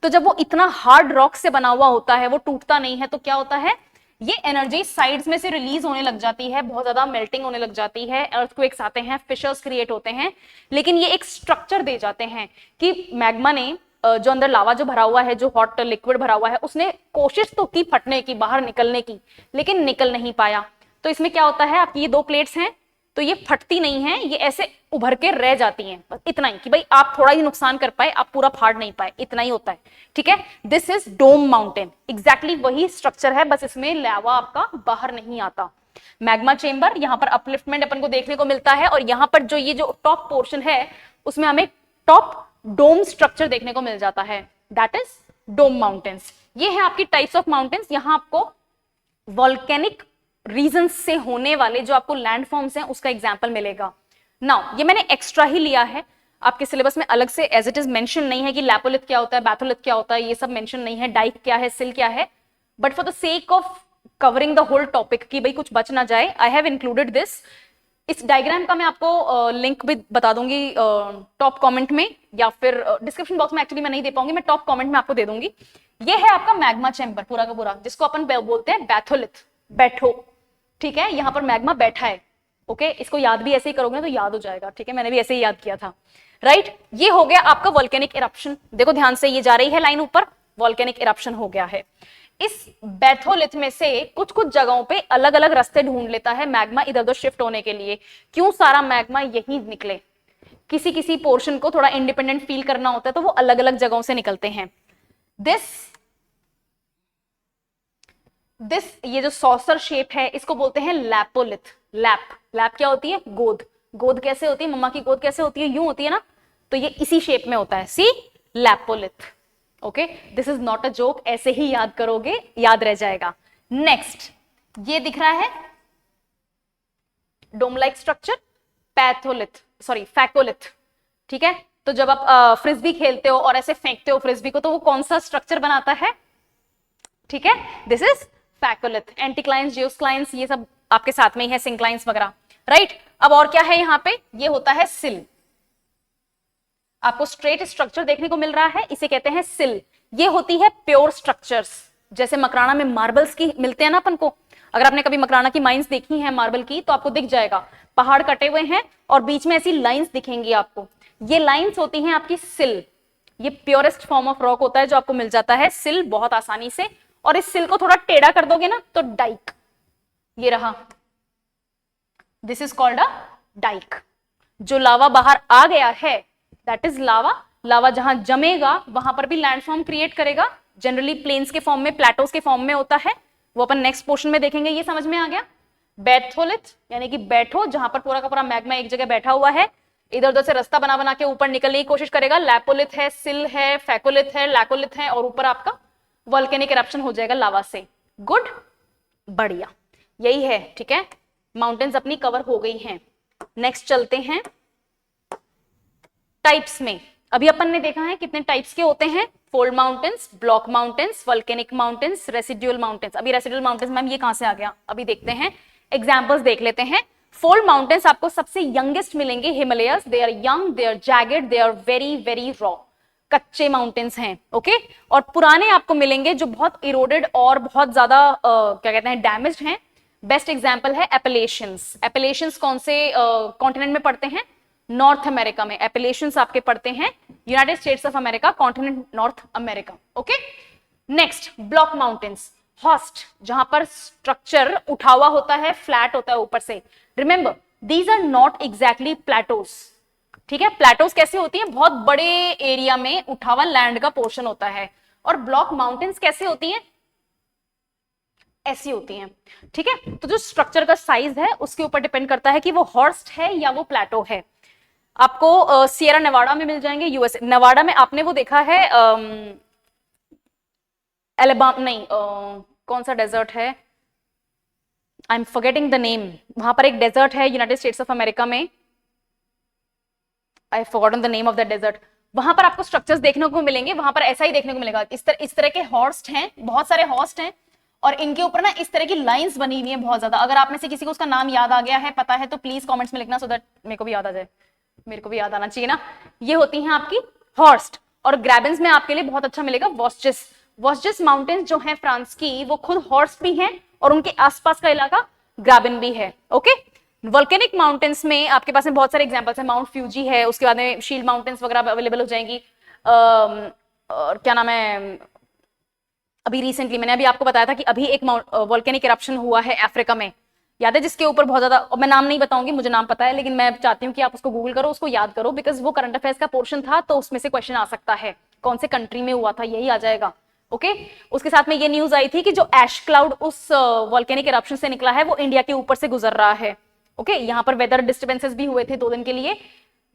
तो जब वो इतना हार्ड रॉक से बना हुआ होता है, वो टूटता नहीं है, तो क्या होता है, ये एनर्जी साइड्स में से रिलीज होने लग जाती है, बहुत ज्यादा मेल्टिंग होने लग जाती है, अर्थक्वेक्स आते हैं, फिशर्स क्रिएट होते हैं। लेकिन ये एक स्ट्रक्चर दे जाते हैं कि मैग्मा ने जो अंदर लावा जो भरा हुआ है, जो हॉट लिक्विड भरा हुआ है, उसने कोशिश तो की फटने की, बाहर निकलने की, लेकिन निकल नहीं पाया। तो इसमें क्या होता है, आपकी ये दो प्लेट्स हैं तो ये फटती नहीं है, ये ऐसे उभर के रह जाती हैं, बस इतना ही कि भाई आप थोड़ा ही नुकसान कर पाए, आप पूरा फाड़ नहीं पाए, इतना ही होता है, ठीक है। This is dome mountain, exactly वही स्ट्रक्चर है, बस इसमें लावा आपका बाहर नहीं आता। मैग्मा चेंबर, यहां पर अपलिफ्टमेंट अपन को देखने को मिलता है, और यहां पर जो ये जो टॉप पोर्शन है उसमें हमें टॉप डोम स्ट्रक्चर देखने को मिल जाता है, दैट इज डोम माउंटेन्स। ये है आपकी टाइप्स ऑफ माउंटेन्स। यहां आपको वॉल्केनिक रीजन से होने वाले जो आपको लैंडफॉर्म्स हैं उसका एग्जांपल मिलेगा। नाउ ये मैंने एक्स्ट्रा ही लिया है, आपके सिलेबस में अलग से एज इट इज मेंशन नहीं है कि लैपोलिथ क्या होता है, बैथोलिथ क्या होता है, ये सब मेंशन नहीं है, डाइक क्या है, सिल क्या है, but for the sake of covering the whole topic कि भाई कुछ बच ना जाए, आई हैव इंक्लूडेड दिस। इस डायग्राम का मैं आपको लिंक भी बता दूंगी टॉप कमेंट में, या फिर डिस्क्रिप्शन बॉक्स में, एक्चुअली मैं नहीं दे पाऊंगी, मैं टॉप कमेंट में आपको दे दूंगी। ये है आपका मैग्मा चैम्बर पूरा का पूरा, जिसको अपन बोलते हैं बैथोलिथ, बैठो, ठीक है, यहां पर मैग्मा बैठा है। ओके, इसको याद भी ऐसे ही करोगे ना तो याद हो जाएगा, ठीक है, मैंने भी ऐसे ही याद किया था, राइट। ये हो गया आपका वोल्केनिक इरप्शन, देखो ध्यान से, ये जा रही है लाइन ऊपर, वोल्केनिक इरप्शन हो गया है। इस बैथोलिथ में से कुछ कुछ जगहों पे अलग अलग रास्ते ढूंढ लेता है मैग्मा इधर उधर शिफ्ट होने के लिए। क्यों सारा मैग्मा यही निकले? किसी किसी पोर्शन को थोड़ा इंडिपेंडेंट फील करना होता है तो वो अलग अलग जगहों से निकलते हैं। दिस ये जो सॉसर शेप है इसको बोलते हैं लैपोलिथ। लैप क्या होती है? गोद। गोद कैसे होती है? मम्मा की गोद कैसे होती है? यूं होती है ना, तो ये इसी शेप में होता है, see lopolith. Okay, this is not a joke, ऐसे ही याद करोगे, याद रह जाएगा। नेक्स्ट, ये दिख रहा है डोम लाइक स्ट्रक्चर, फैकोलिथ, ठीक है। तो जब आप फ्रिस्बी खेलते हो और ऐसे फेंकते हो फ्रिस्बी को, तो वो कौन सा स्ट्रक्चर बनाता है? ठीक है, दिस इज फैकोलिथ। एंटीक्लाइंस, जियोस्क्लाइंस, ये सब आपके साथ में ही है, सिंक्लाइंस वगैरह, राइट। अब और क्या है यहाँ पे? ये होता है सिल। आपको स्ट्रेट स्ट्रक्चर देखने को मिल रहा है, इसे कहते हैं सिल। ये होती है प्योर स्ट्रक्चर्स, जैसे मकराना में मार्बल्स की मिलते हैं ना अपन को। अगर आपने कभी मकराना की माइंस देखी हैं मार्बल की, तो आपको दिख जाएगा पहाड़ कटे हुए हैं और बीच में ऐसी लाइंस दिखेंगी आपको, ये लाइंस होती हैं आपकी सिल। ये प्योरेस्ट फॉर्म ऑफ रॉक होता है जो आपको मिल जाता है सिल बहुत आसानी से। और इस सिल को थोड़ा टेढ़ा कर दोगे ना तो डाइक, ये रहा, this is called a dike. जो लावा बाहर आ गया है दैट इज लावा। लावा जहां जमेगा वहां पर भी लैंडफॉर्म क्रिएट करेगा, जनरली प्लेन्स के फॉर्म में, प्लेटोस के फॉर्म में होता है, वो अपन नेक्स्ट पोर्शन में देखेंगे। ये समझ में आ गया? बैथोलिथ यानी कि बैठो, जहां पर पूरा का पूरा मैग्मा एक जगह बैठा हुआ है, इधर उधर से रास्ता बना बना के ऊपर निकलने की कोशिश करेगा। लैपोलिथ है, सिल है, फैकोलिथ है, लैकोलिथ है, और ऊपर आपका वोल्केनिक इरप्शन हो जाएगा लावा से। गुड, बढ़िया, यही है, ठीक है। माउंटेन्स अपनी कवर हो गई हैं। नेक्स्ट चलते हैं टाइप्स में। अभी अपन ने देखा है कितने टाइप्स के होते हैं, fold mountains, block mountains, volcanic mountains, residual mountains. अभी रेसिडुअल माउंटेन्स मैम ये कहां से आ गया? अभी देखते हैं, एग्जांपल्स देख लेते हैं। फोल्ड माउंटेन्स आपको सबसे यंगेस्ट मिलेंगे, Himalayas. They are young, they are jagged, they are very very raw, कच्चे माउंटेन्स हैं, ओके। और पुराने आपको मिलेंगे जो बहुत इरोडेड और बहुत ज्यादा क्या कहते हैं, डैमेज्ड हैं। बेस्ट एग्जांपल है एपेलेशियंस। एपेलेशियंस कौन से कॉन्टिनेंट में पड़ते हैं? नॉर्थ अमेरिका में। एपेलेशियंस आपके पड़ते हैं United states of America, continent north America, okay. Next, block mountains, host, जहां पर स्ट्रक्चर उठा हुआ होता है, फ्लैट होता है ऊपर से। Remember, these are not exactly plateaus, ठीक है। प्लेटोस कैसे होती है? बहुत बड़े एरिया में उठा हुआ लैंड का पोर्शन होता है। और ब्लॉक माउंटेन्स कैसे होती हैं? ऐसी होती हैं, ठीक है। तो जो स्ट्रक्चर का साइज है उसके ऊपर डिपेंड करता है कि वो हॉर्स्ट है या वो प्लेटो है। आपको सियरा नेवाडा में मिल जाएंगे, यूएसए नेवाडा में। आपने वो देखा है एलेबाम नहीं, कौन सा डेजर्ट है, I am forgetting the name, वहां पर एक डेजर्ट है यूनाइटेड स्टेट्स ऑफ अमेरिका में, I forgotten the name of the desert. वहां पर आपको स्ट्रक्चर्स देखने को मिलेंगे, वहां पर ऐसा ही देखने को मिलेगा। इस तरह के हॉर्स्ट हैं, बहुत सारे हॉर्स्ट हैं, और इनके ऊपर ना इस तरह की लाइंस बनी हुई हैं बहुत ज्यादा। अगर आप में से किसी को उसका नाम याद आ गया है, पता है, तो प्लीज कमेंट्स में लिखना, सो दैट मेरे को भी याद आ जाए, मेरे को भी याद आना चाहिए ना। ये होती हैं आपकी हॉर्स्ट। और ग्रैबेंस में आपके लिए बहुत अच्छा मिलेगा वॉस्जिस। वॉस्जिस माउंटेन्स जो है फ्रांस की, वो खुद हॉर्स्ट भी हैं और उनके आसपास का इलाका ग्राबेन भी है। ओके, वोल्केनिक माउंटेन्स में आपके पास में बहुत सारे एग्जांपल्स हैं। माउंट फ्यूजी है, उसके बाद में शील्ड माउंटेन्स वगैरह अवेलेबल हो जाएंगी। और क्या नाम है, अभी रिसेंटली मैंने अभी आपको बताया था कि अभी एक वोल्केनिक इरप्शन हुआ है अफ्रीका में, याद है, जिसके ऊपर बहुत ज्यादा, मैं नाम नहीं बताऊंगी, मुझे नाम पता है, लेकिन मैं चाहती हूँ कि आप उसको गूगल करो, उसको याद करो, बिकॉज वो करंट अफेयर्स का पोर्शन था, तो उसमें से क्वेश्चन आ सकता है कौन से कंट्री में हुआ था, यही आ जाएगा। ओके, उसके साथ में ये न्यूज आई थी कि जो एश क्लाउड उस वोल्केनिक इरप्शन से निकला है वो इंडिया के ऊपर से गुजर रहा है। ओके, यहाँ पर वेदर डिस्टर्बेंसेस भी हुए थे 2 दिन के लिए।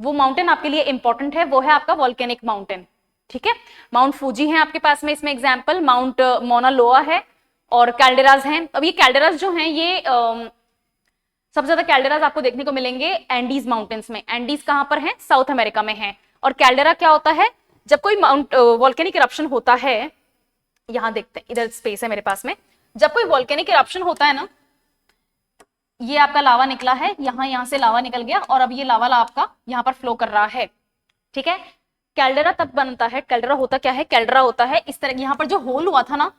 वो माउंटेन आपके लिए इंपॉर्टेंट है, वो है आपका वोल्केनिक माउंटेन, ठीक है। माउंट फूजी है आपके पास में इसमें एग्जाम्पल, माउंट मोना लोआ है, और कैल्डेराज हैं। अब ये कैल्डेराज जो हैं ये सबसे ज्यादा कैल्डेराज आपको देखने को मिलेंगे एंडीज माउंटेन्स में। एंडीज कहां पर है, साउथ अमेरिका में है। और कैल्डेरा क्या होता है, जब कोई वोल्केनिक इरप्शन होता है, यहां देखते हैं, इधर स्पेस है मेरे पास में, जब कोई वोल्केनिक इरप्शन होता है ना, ये आपका लावा निकला है, यहां से लावा निकल गया, और अब ये लावा आपका यहां पर फ्लो कर रहा है, ठीक है। कैल्डेरा तब बनता है, कैल्डेरा होता क्या है, कैल्डेरा होता है इस तरह, यहां पर जो होल हुआ था ना,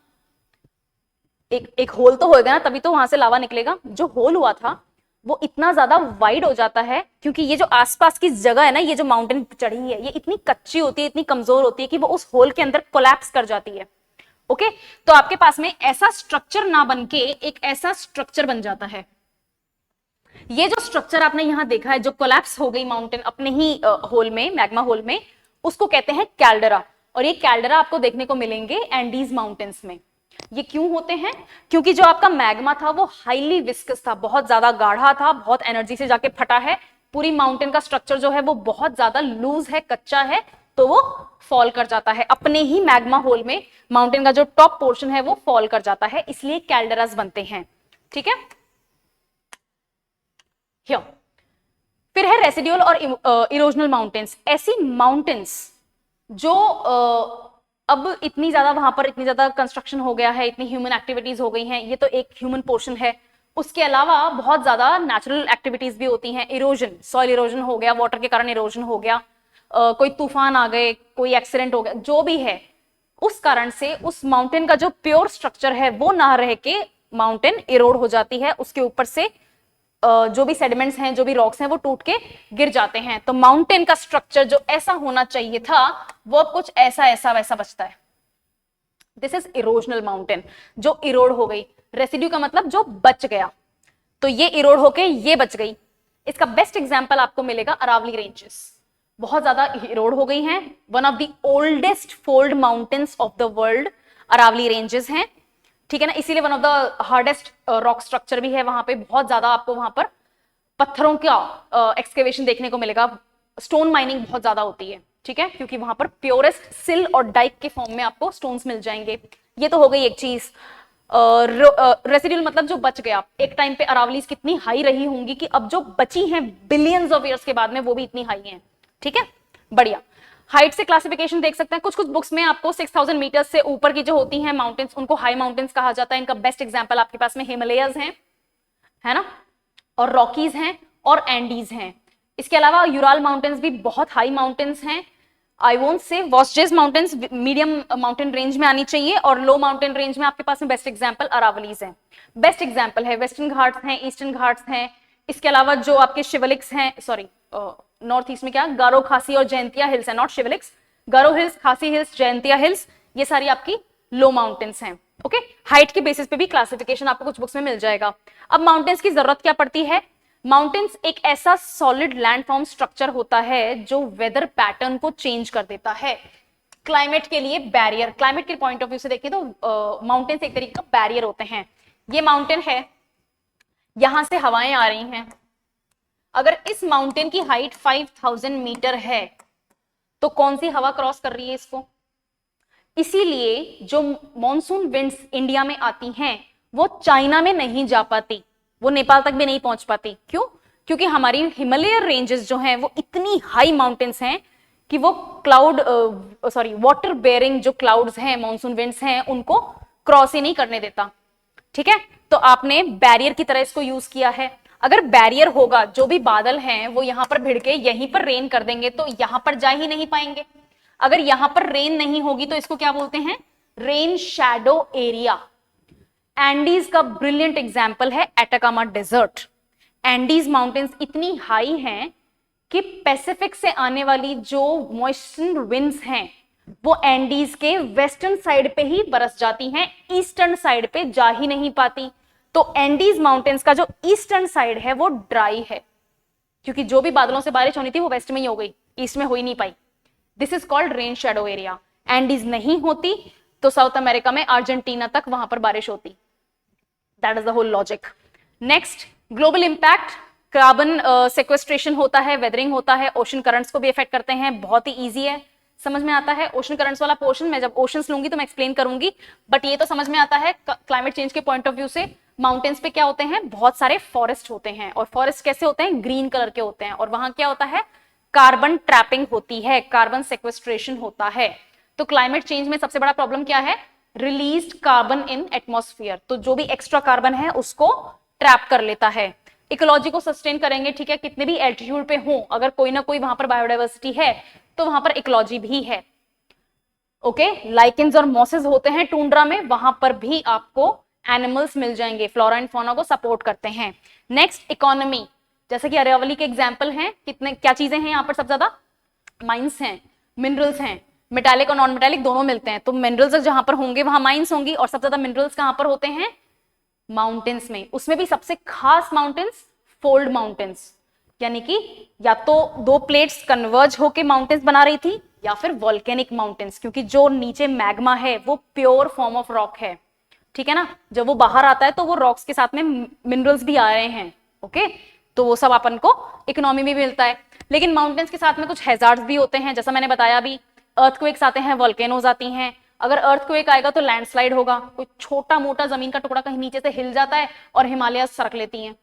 एक होल तो होएगा ना, तभी तो वहां से लावा निकलेगा। जो होल हुआ था वो इतना ज्यादा वाइड हो जाता है, क्योंकि ये जो आसपास की जगह है ना, ये जो माउंटेन चढ़ी है, ये इतनी कच्ची होती है, इतनी कमजोर होती है कि वो उस होल के अंदर कोलैप्स कर जाती है। ओके, तो आपके पास में ऐसा स्ट्रक्चर ना बनके एक ऐसा स्ट्रक्चर बन जाता है। ये जो स्ट्रक्चर आपने यहां देखा है, जो कोलैप्स हो गई माउंटेन अपने ही होल में, मैग्मा होल में, उसको कहते हैं कैल्डेरा। और ये कैल्डेरा आपको देखने को मिलेंगे एंडीज माउंटेन्स में। ये क्यों होते हैं, क्योंकि जो आपका मैग्मा था वो हाईली विस्कस था, बहुत ज्यादा गाढ़ा था, बहुत एनर्जी से जाके फटा है। पूरी माउंटेन का स्ट्रक्चर जो है वो बहुत ज्यादा लूज है, कच्चा है, तो वो फॉल कर जाता है अपने ही मैग्मा होल में। माउंटेन का जो टॉप पोर्शन है वो फॉल कर जाता है, इसलिए कैल्डेरास बनते हैं, ठीक है। फिर है रेसिड्यूअल और इरोजनल माउंटेन्स। ऐसी माउंटेन्स जो अब इतनी ज्यादा, वहां पर इतनी ज्यादा कंस्ट्रक्शन हो गया है, इतनी ह्यूमन एक्टिविटीज हो गई हैं, ये तो एक ह्यूमन पोर्शन है, उसके अलावा बहुत ज्यादा नेचुरल एक्टिविटीज भी होती हैं। इरोजन, सॉइल इरोजन हो गया, वाटर के कारण इरोजन हो गया, कोई तूफान आ गए, कोई एक्सीडेंट हो गया, जो भी है, उस कारण से उस माउंटेन का जो प्योर स्ट्रक्चर है वो ना रह के माउंटेन इरोड हो जाती है, उसके ऊपर से जो भी सेडिमेंट्स हैं, जो भी रॉक्स हैं, वो टूट के गिर जाते हैं। तो माउंटेन का स्ट्रक्चर जो ऐसा होना चाहिए था वो अब कुछ ऐसा ऐसा वैसा बचता है। दिस इज इरोजनल माउंटेन, जो इरोड हो गई। रेसिड्यू का मतलब जो बच गया, तो ये इरोड होके ये बच गई। इसका बेस्ट एग्जांपल आपको मिलेगा अरावली रेंजेस, बहुत ज्यादा इरोड हो गई हैं। One of the oldest fold mountains of the world Aravalli ranges हैं, ठीक है ना। इसीलिए one of the hardest rock structure भी है वहां पे। बहुत ज्यादा आपको वहां पर पत्थरों का एक्सकेवेशन देखने को मिलेगा, स्टोन माइनिंग बहुत ज्यादा होती है, ठीक है, क्योंकि वहां पर प्योरेस्ट सिल और डाइक के फॉर्म में आपको स्टोन्स मिल जाएंगे। ये तो हो गई एक चीज। रेसिड्यूल मतलब जो बच गया। एक टाइम पे अरावलीज कितनी हाई रही होंगी कि अब जो बची हैं बिलियंस ऑफ ईयर्स के बाद में, वो भी इतनी हाई हैं, ठीक है, बढ़िया। हाइट से क्लासिफिकेशन देख सकते हैं, कुछ कुछ बुक्स में आपको 6000 मीटर से ऊपर की जो होती हैं माउंटेन्स, उनको हाई माउंटेन्स कहा जाता है। इनका बेस्ट एग्जांपल आपके पास में हिमालयस हैं, है ना, और रॉकीज हैं, और एंडीज हैं। इसके अलावा यूराल माउंटेन्स भी बहुत हाई माउंटेन्स हैं। I won't say Vosges mountains medium mountain range में आनी चाहिए, और लो माउंटेन रेंज में आपके पास में बेस्ट एग्जांपल अरावलीज हैं। बेस्ट एग्जांपल है वेस्टर्न घाट्स हैं, ईस्टर्न घाट्स हैं। इसके अलावा जो आपके शिवलिक्स हैं, सॉरी नॉर्थ ईस्ट में क्या, गारो, खासी और जयंतिया हिल्स है, नॉट शिवलिक्स, गारो हिल्स, खासी हिल्स, जयंतिया हिल्स, ये सारी आपकी लो माउंटेन्स हैं। ओके, हाइट के बेसिस पे भी क्लासिफिकेशन आपको कुछ बुक्स में मिल जाएगा। अब माउंटेन्स की जरूरत क्या पड़ती है? माउंटेन्स एक ऐसा सॉलिड लैंडफॉर्म स्ट्रक्चर होता है जो वेदर पैटर्न को चेंज कर देता है, क्लाइमेट के लिए बैरियर। क्लाइमेट के पॉइंट ऑफ व्यू से देखिए तो माउंटेन्स एक तरीके का बैरियर होते हैं। ये माउंटेन है, यहां से हवाएं आ रही हैं। अगर इस माउंटेन की हाइट 5000 मीटर है तो कौन सी हवा क्रॉस कर रही है इसको? इसीलिए जो मॉनसून विंड्स इंडिया में आती हैं वो चाइना में नहीं जा पाती, वो नेपाल तक भी नहीं पहुंच पाती। क्यों? क्योंकि हमारी हिमालय रेंजेस जो हैं वो इतनी हाई माउंटेन्स हैं कि वो क्लाउड वाटर बेयरिंग जो क्लाउड्स हैं, मॉनसून विंड्स हैं, उनको क्रॉस ही नहीं करने देता। ठीक है, तो आपने बैरियर की तरह इसको यूज किया है। अगर बैरियर होगा, जो भी बादल हैं वो यहां पर भिड़ के यहीं पर रेन कर देंगे तो यहां पर जा ही नहीं पाएंगे। अगर यहां पर रेन नहीं होगी तो इसको क्या बोलते हैं? Rain shadow area. एंडीज का ब्रिलियंट एग्जाम्पल है एटाकामा डेजर्ट। एंडीज माउंटेन्स इतनी हाई हैं कि पैसिफिक से आने वाली जो मॉइस्चर विंड्स हैं वो एंडीज के वेस्टर्न साइड पे ही बरस जाती हैं, ईस्टर्न साइड पे जा ही नहीं पाती। तो एंडीज माउंटेन्स का जो ईस्टर्न साइड है वो ड्राई है, क्योंकि जो भी बादलों से बारिश होनी थी वो वेस्ट में ही हो गई, ईस्ट में हो ही नहीं पाई। This is called rain shadow area. Andes नहीं होती तो साउथ अमेरिका में अर्जेंटीना तक वहां पर बारिश होती। That is the whole logic. Next, global impact. Carbon sequestration होता है, वेदरिंग होता है, ओशन करंट्स को भी इफेक्ट करते हैं। बहुत ही ईजी है, समझ में आता है। ओशन करंट्स वाला पोर्शन मैं जब ओशंस लूंगी तो मैं एक्सप्लेन करूंगी, बट ये तो समझ में आता है क्लाइमेट चेंज के पॉइंट ऑफ व्यू से। माउंटेन्स पे क्या होते हैं? बहुत सारे फॉरेस्ट होते हैं, और फॉरेस्ट कैसे होते हैं? ग्रीन कलर के होते हैं, और वहां क्या होता है? कार्बन ट्रैपिंग होती है, कार्बन सेक्वेस्ट्रेशन होता है। तो क्लाइमेट चेंज में सबसे बड़ा प्रॉब्लम क्या है? Released carbon in atmosphere. तो जो भी एक्स्ट्रा कार्बन है उसको ट्रैप कर लेता है। इकोलॉजी को सस्टेन करेंगे, ठीक है, कितने भी एल्टीट्यूड पे हो, अगर कोई ना कोई वहां पर बायोडाइवर्सिटी है तो वहां पर इकोलॉजी भी है। ओके, लाइकेंस और मॉसेस होते हैं टूंड्रा में, वहां पर भी आपको एनिमल्स मिल जाएंगे, फ्लोरा एंड फौना को सपोर्ट करते हैं। Next, economy. जैसे कि अरावली के एग्जाम्पल हैं, कितने क्या चीजें हैं यहाँ पर? सबसे ज्यादा माइंस हैं, मिनरल्स हैं, मेटालिक और नॉन मेटालिक दोनों मिलते हैं। तो मिनरल्स जहां पर होंगे वहां माइंस होंगी, और सबसे ज्यादा मिनरल्स कहां पर होते हैं? माउंटेन्स में। उसमें भी सबसे खास माउंटेन्स फोल्ड माउंटेन्स, यानी कि या तो दो प्लेट्स कन्वर्ज होके माउंटेन्स बना रही थी, या फिर वॉल्केनिक माउंटेन्स, क्योंकि जो नीचे मैग्मा है वो प्योर फॉर्म ऑफ रॉक है। ठीक है ना, जब वो बाहर आता है तो वो रॉक्स के साथ में मिनरल्स भी आ रहे हैं। ओके, तो वो सब अपन को इकोनॉमी में भी मिलता है। लेकिन माउंटेन्स के साथ में कुछ हैजार्ड्स भी होते हैं, जैसा मैंने बताया भी, अर्थक्वेक्स आते हैं, वॉल्केनोज आती हैं। अगर अर्थक्वेक आएगा तो लैंडस्लाइड होगा, कोई छोटा मोटा जमीन का टुकड़ा कहीं नीचे से हिल जाता है और हिमालय सरक लेती हैं,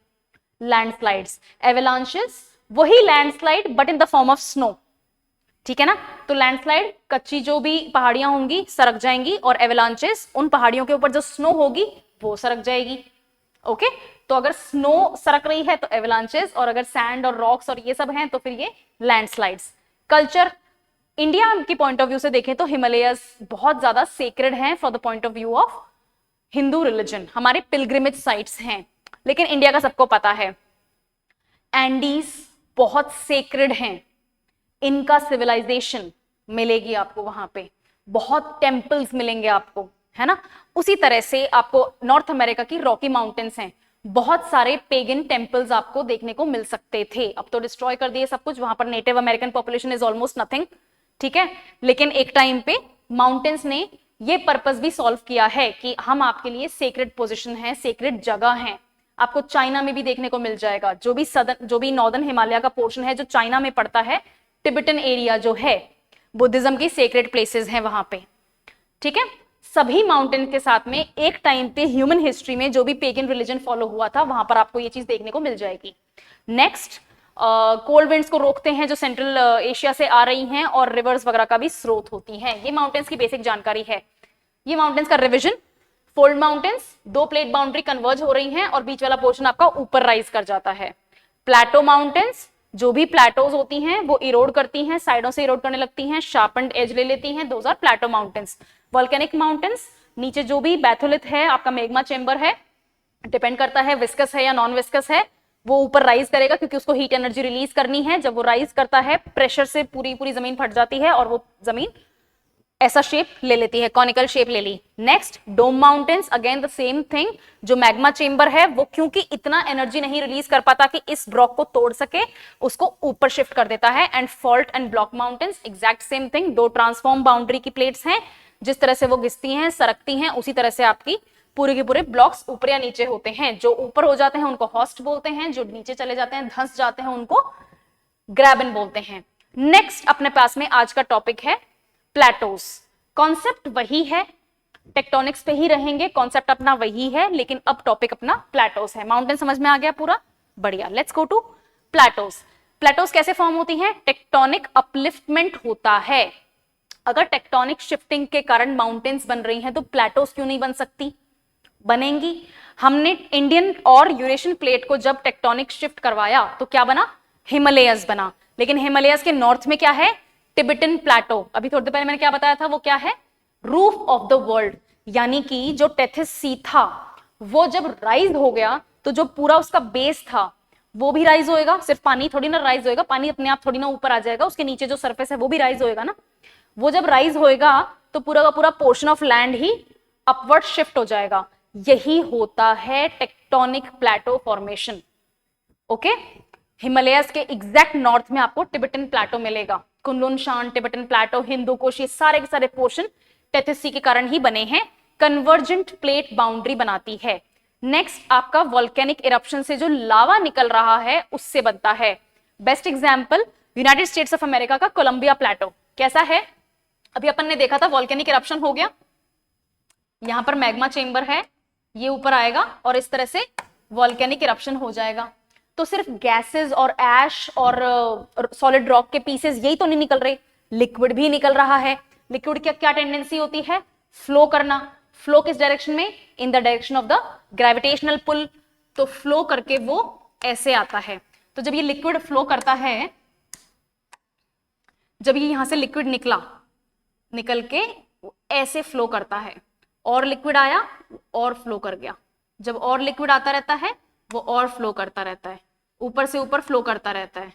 लैंडस्लाइड्स। एवलांचेस, वही landslide but in the form of snow. ठीक है ना, तो लैंडस्लाइड कच्ची जो भी पहाड़ियां होंगी सरक जाएंगी, और एवलांचेस उन पहाड़ियों के ऊपर जो स्नो होगी वो सरक जाएगी। ओके, तो अगर स्नो सरक रही है तो एवलांचेस, और अगर सैंड और रॉक्स और ये सब हैं तो फिर ये लैंडस्लाइड्स। कल्चर, इंडिया की पॉइंट ऑफ व्यू से देखें तो हिमालयस बहुत ज्यादा सेक्रेड हैं for the point of view of Hindu religion, हमारे पिलग्रिमेज साइट्स हैं। लेकिन इंडिया का सबको पता है एंडीज बहुत सेक्रेड हैं, इनका सिविलाइजेशन मिलेगी आपको वहां पे, बहुत टेम्पल्स मिलेंगे आपको, है ना। उसी तरह से आपको नॉर्थ अमेरिका की रॉकी माउंटेन्स हैं, बहुत सारे पेगन टेम्पल्स आपको देखने को मिल सकते थे। अब तो डिस्ट्रॉय कर दिए सब कुछ, वहां पर native American population is almost nothing. ठीक है, लेकिन एक टाइम पे माउंटेन्स ने ये पर्पस भी सॉल्व किया है कि हम आपके लिए सेक्रेड पोजिशन है, सेक्रेड जगह है। आपको चाइना में भी देखने को मिल जाएगा, जो भी नॉर्दर्न हिमालय का पोर्शन है जो चाइना में पड़ता है, टिबेटन एरिया जो है, बुद्धिज्म की सेक्रेड प्लेसेस हैं वहां पे। ठीक है, सभी माउंटेन के साथ में एक टाइम पे ह्यूमन हिस्ट्री में जो भी पेगन रिलीजन फॉलो हुआ था वहां पर आपको ये चीज देखने को मिल जाएगी। नेक्स्ट, कोल्ड विंड्स को रोकते हैं जो सेंट्रल एशिया से आ रही हैं, और रिवर्स वगैरह का भी स्रोत होती हैं। ये माउंटेन्स की बेसिक जानकारी है। ये माउंटेन्स का रिविजन, फोल्ड माउंटेन्स, दो प्लेट बाउंड्री कन्वर्ज हो रही हैं और बीच वाला पोर्शन आपका ऊपर राइज कर जाता है। प्लेटो माउंटेन्स, जो भी प्लेटोज होती हैं वो इरोड करती हैं, साइडों से इरोड करने लगती हैं, शार्पन्ड एज ले लेती हैं, those are plateau mountains. Volcanic mountains, नीचे जो भी बैथोलिथ है, आपका मैग्मा चेंबर है, डिपेंड करता है विस्कस है या नॉन विस्कस है, वो ऊपर राइज करेगा क्योंकि उसको हीट एनर्जी रिलीज करनी है। जब वो राइज करता है प्रेशर से पूरी पूरी जमीन फट जाती है और वो जमीन ऐसा शेप ले लेती है, कॉनिकल शेप ले ली। Next, dome mountains, again the same thing, जो मैग्मा चेंबर है वो क्योंकि इतना एनर्जी नहीं रिलीज कर पाता कि इस ब्लॉक को तोड़ सके, उसको ऊपर शिफ्ट कर देता है। And fault and block mountains, exact same thing, दो ट्रांसफॉर्म बाउंड्री की प्लेट्स हैं, जिस तरह से वो घिसती हैं, सरकती हैं, उसी तरह से आपकी पूरे के पूरे ब्लॉक्स ऊपर या नीचे होते हैं। जो ऊपर हो जाते हैं उनको हॉस्ट बोलते हैं, जो नीचे चले जाते हैं धंस जाते हैं उनको ग्रैबन बोलते हैं। नेक्स्ट अपने पास में आज का टॉपिक है प्लेटोज। कॉन्सेप्ट वही है, टेक्टोनिक्स पे ही रहेंगे, कॉन्सेप्ट अपना वही है, लेकिन अब टॉपिक अपना प्लेटोज है। माउंटेन समझ में आ गया पूरा, बढ़िया। Let's go to plateaus. Plateaus कैसे फॉर्म होती हैं? टेक्टोनिक अपलिफ्टमेंट होता है। अगर टेक्टोनिक शिफ्टिंग के कारण माउंटेन्स बन रही हैं तो प्लेटोज क्यों नहीं बन सकती? बनेंगी। हमने इंडियन और यूरेशियन प्लेट को जब टेक्टोनिक शिफ्ट करवाया तो क्या बना? हिमालयस बना। लेकिन हिमालयस के नॉर्थ में क्या है? टिबेटन प्लेटो। अभी थोड़ी देर पहले मैंने क्या बताया था, वो क्या है? Roof of the world. यानी कि जो टेथिस सी था वो जब राइज हो गया तो जो पूरा उसका बेस था वो भी राइज होएगा। सिर्फ पानी थोड़ी ना राइज होएगा, पानी अपने आप थोड़ी ना ऊपर आ जाएगा, उसके नीचे जो सरफेस है वो भी राइज होएगा ना। वो जब राइज होएगा तो पूरा का पूरा portion of land he upward shift हो जाएगा। यही होता है टेक्टोनिक प्लेटो फॉर्मेशन। ओके, हिमालयस के एग्जैक्ट नॉर्थ में आपको टिबेटन प्लेटो मिलेगा। कुनलुन शान, टिबेटन प्लेटो, हिंदू कुश, ये सारे के सारे पोर्शन टेथिस सी के कारण ही बने हैं। कन्वर्जेंट प्लेट बाउंड्री बनाती है। नेक्स्ट आपका वॉल्केनिक इरप्शन से जो लावा निकल रहा है उससे बनता है। Best example United states of America का कोलंबिया प्लेटो कैसा है? अभी अपन ने देखा था वॉल्केनिक इरप्शन हो गया, यहां पर मैग्मा चेंबर है, ये ऊपर आएगा और इस तरह से वॉल्केनिक इरप्शन हो जाएगा। तो सिर्फ गैसेस और ऐश और सॉलिड रॉक के पीसेस यही तो नहीं निकल रहे, लिक्विड भी निकल रहा है। लिक्विड की क्या टेंडेंसी होती है? फ्लो करना। फ्लो किस डायरेक्शन में? In the direction of the gravitational pull. तो फ्लो करके वो ऐसे आता है। तो जब ये लिक्विड फ्लो करता है, जब ये यहां से लिक्विड निकल के ऐसे फ्लो करता है, और लिक्विड आया और फ्लो कर गया। जब और लिक्विड आता रहता है वो और फ्लो करता रहता है, ऊपर से ऊपर फ्लो करता रहता है।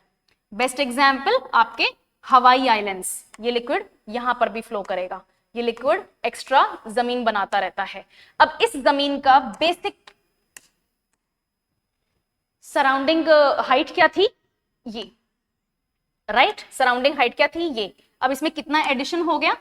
बेस्ट एग्जाम्पल आपके हवाई आइलैंड्स, ये लिक्विड यहां पर भी फ्लो करेगा, ये लिक्विड एक्स्ट्रा जमीन बनाता रहता है। अब इस जमीन का बेसिक सराउंडिंग हाइट क्या थी? ये राइट, सराउंडिंग हाइट क्या थी? ये। अब इसमें कितना एडिशन हो गया?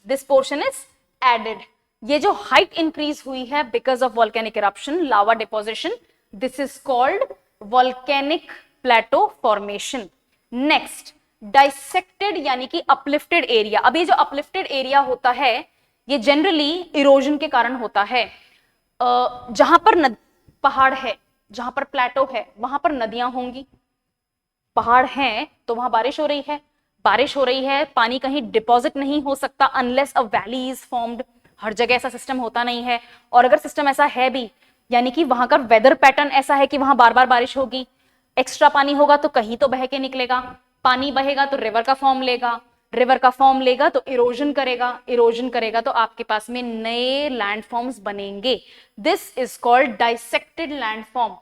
This portion is added. ये जो हाइट इंक्रीज हुई है because of volcanic eruption, lava deposition, this is called volcanic plateau formation. Next dissected यानी कि अपलिफ्टेड एरिया। अब ये जो अपलिफ्टेड एरिया होता है ये जनरली इरोजन के कारण होता है। जहां पर पहाड़ है, जहां पर प्लेटो है वहां पर नदियां होंगी, पहाड़ हैं तो वहां बारिश हो रही है, बारिश हो रही है, पानी कहीं डिपॉजिट नहीं हो सकता unless a valley is formed. हर जगह ऐसा सिस्टम होता नहीं है, और अगर सिस्टम ऐसा है भी यानी कि वहां का वेदर पैटर्न ऐसा है कि वहां बार बार बारिश होगी, एक्स्ट्रा पानी होगा तो कहीं तो बह के निकलेगा, पानी बहेगा तो रिवर का फॉर्म लेगा, रिवर का फॉर्म लेगा तो इरोजन करेगा, इरोजन करेगा तो आपके पास में नए लैंड फॉर्म्स बनेंगे। This is called dissected land form.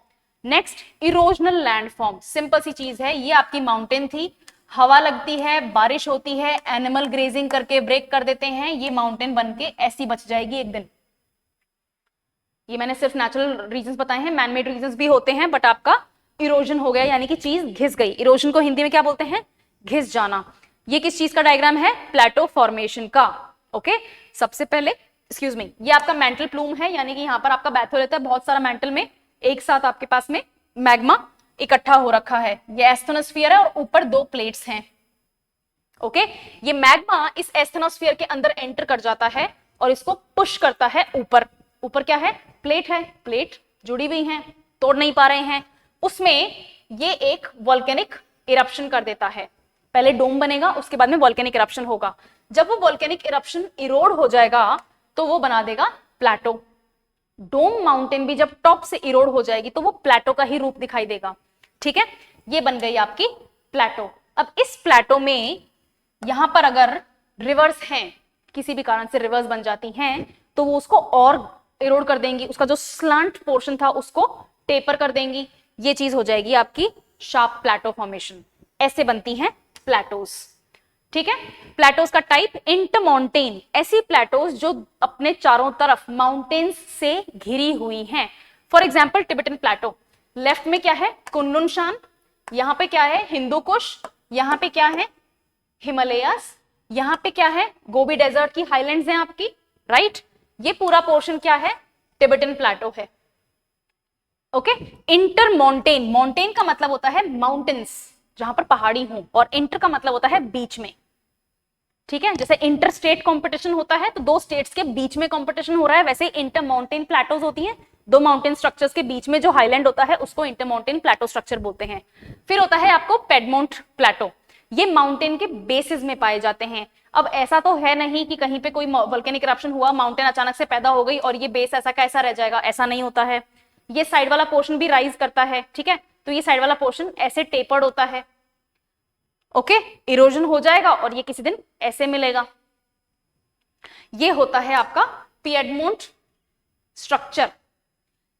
Next erosional land form, simple सी चीज है, ये आपकी माउंटेन थी, हवा लगती है, बारिश होती है, एनिमल ग्रेजिंग करके ब्रेक कर देते हैं, ये माउंटेन बनके ऐसी बच जाएगी एक दिन। ये मैंने सिर्फ नेचुरल रीजंस बताए हैं, मैनमेड रीजंस भी होते हैं, बट आपका इरोजन हो गया यानी कि चीज घिस गई। इरोजन को हिंदी में क्या बोलते हैं? घिस जाना। ये किस चीज का डायग्राम है? प्लेटो फॉर्मेशन का। ओके, सबसे पहले एक्सक्यूज मी, ये आपका मेंटल प्लूम है, यानी कि यहाँ पर आपका बैथो रहता है, बहुत सारा मेंटल में एक साथ आपके पास में मैग्मा इकट्ठा हो रखा है। ये एस्थेनोस्फीयर है और ऊपर दो प्लेट्स हैं। ओके, ये मैग्मा इस एस्थेनोस्फीयर के अंदर एंटर कर जाता है और इसको पुश करता है ऊपर। ऊपर क्या है? प्लेट है, प्लेट जुड़ी हुई हैं, तोड़ नहीं पा रहे हैं, उसमें ये एक वॉल्केनिक इरप्शन कर देता है। पहले डोम बनेगा, उसके बाद में वॉल्केनिक इरप्शन होगा। जब वो वॉल्केनिक इरप्शन इरोड हो जाएगा तो वो बना देगा प्लेटो। डोम माउंटेन भी जब टॉप से इरोड हो जाएगी तो वो प्लेटो का ही रूप दिखाई देगा। ठीक है, ये बन गई आपकी प्लेटो। अब इस प्लेटो में यहां पर अगर रिवर्स हैं, किसी भी कारण से रिवर्स बन जाती हैं, तो वो उसको और इरोड कर देंगी, उसका जो स्लांट पोर्शन था उसको टेपर कर देंगी। ये चीज हो जाएगी आपकी शार्प प्लेटो फॉर्मेशन। ऐसे बनती हैं प्लेटोज। ठीक है, प्लेटोज का टाइप इंटरमाउंटेन, ऐसी प्लेटोज जो अपने चारों तरफ माउंटेन्स से घिरी हुई हैं। For example Tibetan plateau, left में क्या है? कुनलुन शान, यहां पे क्या है? हिंदू कुश, यहां पे क्या है? हिमालयस, यहां पे क्या है? गोबी डेजर्ट की हाईलैंड्स हैं आपकी, राइट। ये पूरा पोर्शन क्या है? टिबेटन प्लेटो है। ओके, इंटरमॉन्टेन, माउंटेन का मतलब होता है माउंटेन्स, जहां पर पहाड़ी हो, और इंटर का मतलब होता है बीच में। ठीक है, जैसे इंटर स्टेट कॉम्पिटिशन होता है तो दो स्टेट्स के बीच में कॉम्पिटिशन हो रहा है, वैसे इंटर माउंटेन प्लेटोज होती हैं, दो माउंटेन स्ट्रक्चर्स के बीच में जो हाईलैंड होता है उसको इंटर माउंटेन प्लेटो स्ट्रक्चर बोलते हैं। फिर होता है आपको पेडमोंट प्लेटो, ये माउंटेन के बेसिस में पाए जाते हैं। अब ऐसा तो है नहीं कि कहीं पे कोई वोल्केनिक इरप्शन हुआ, माउंटेन अचानक से पैदा हो गई और ये बेस ऐसा का ऐसा रह जाएगा, ऐसा नहीं होता है। ये साइड वाला पोर्शन भी राइज करता है, ठीक है, तो ये साइड वाला पोर्शन ऐसे टेपर्ड होता है। ओके, इरोजन हो जाएगा और ये किसी दिन ऐसे मिलेगा। ये होता है आपका पिएडमोंट स्ट्रक्चर।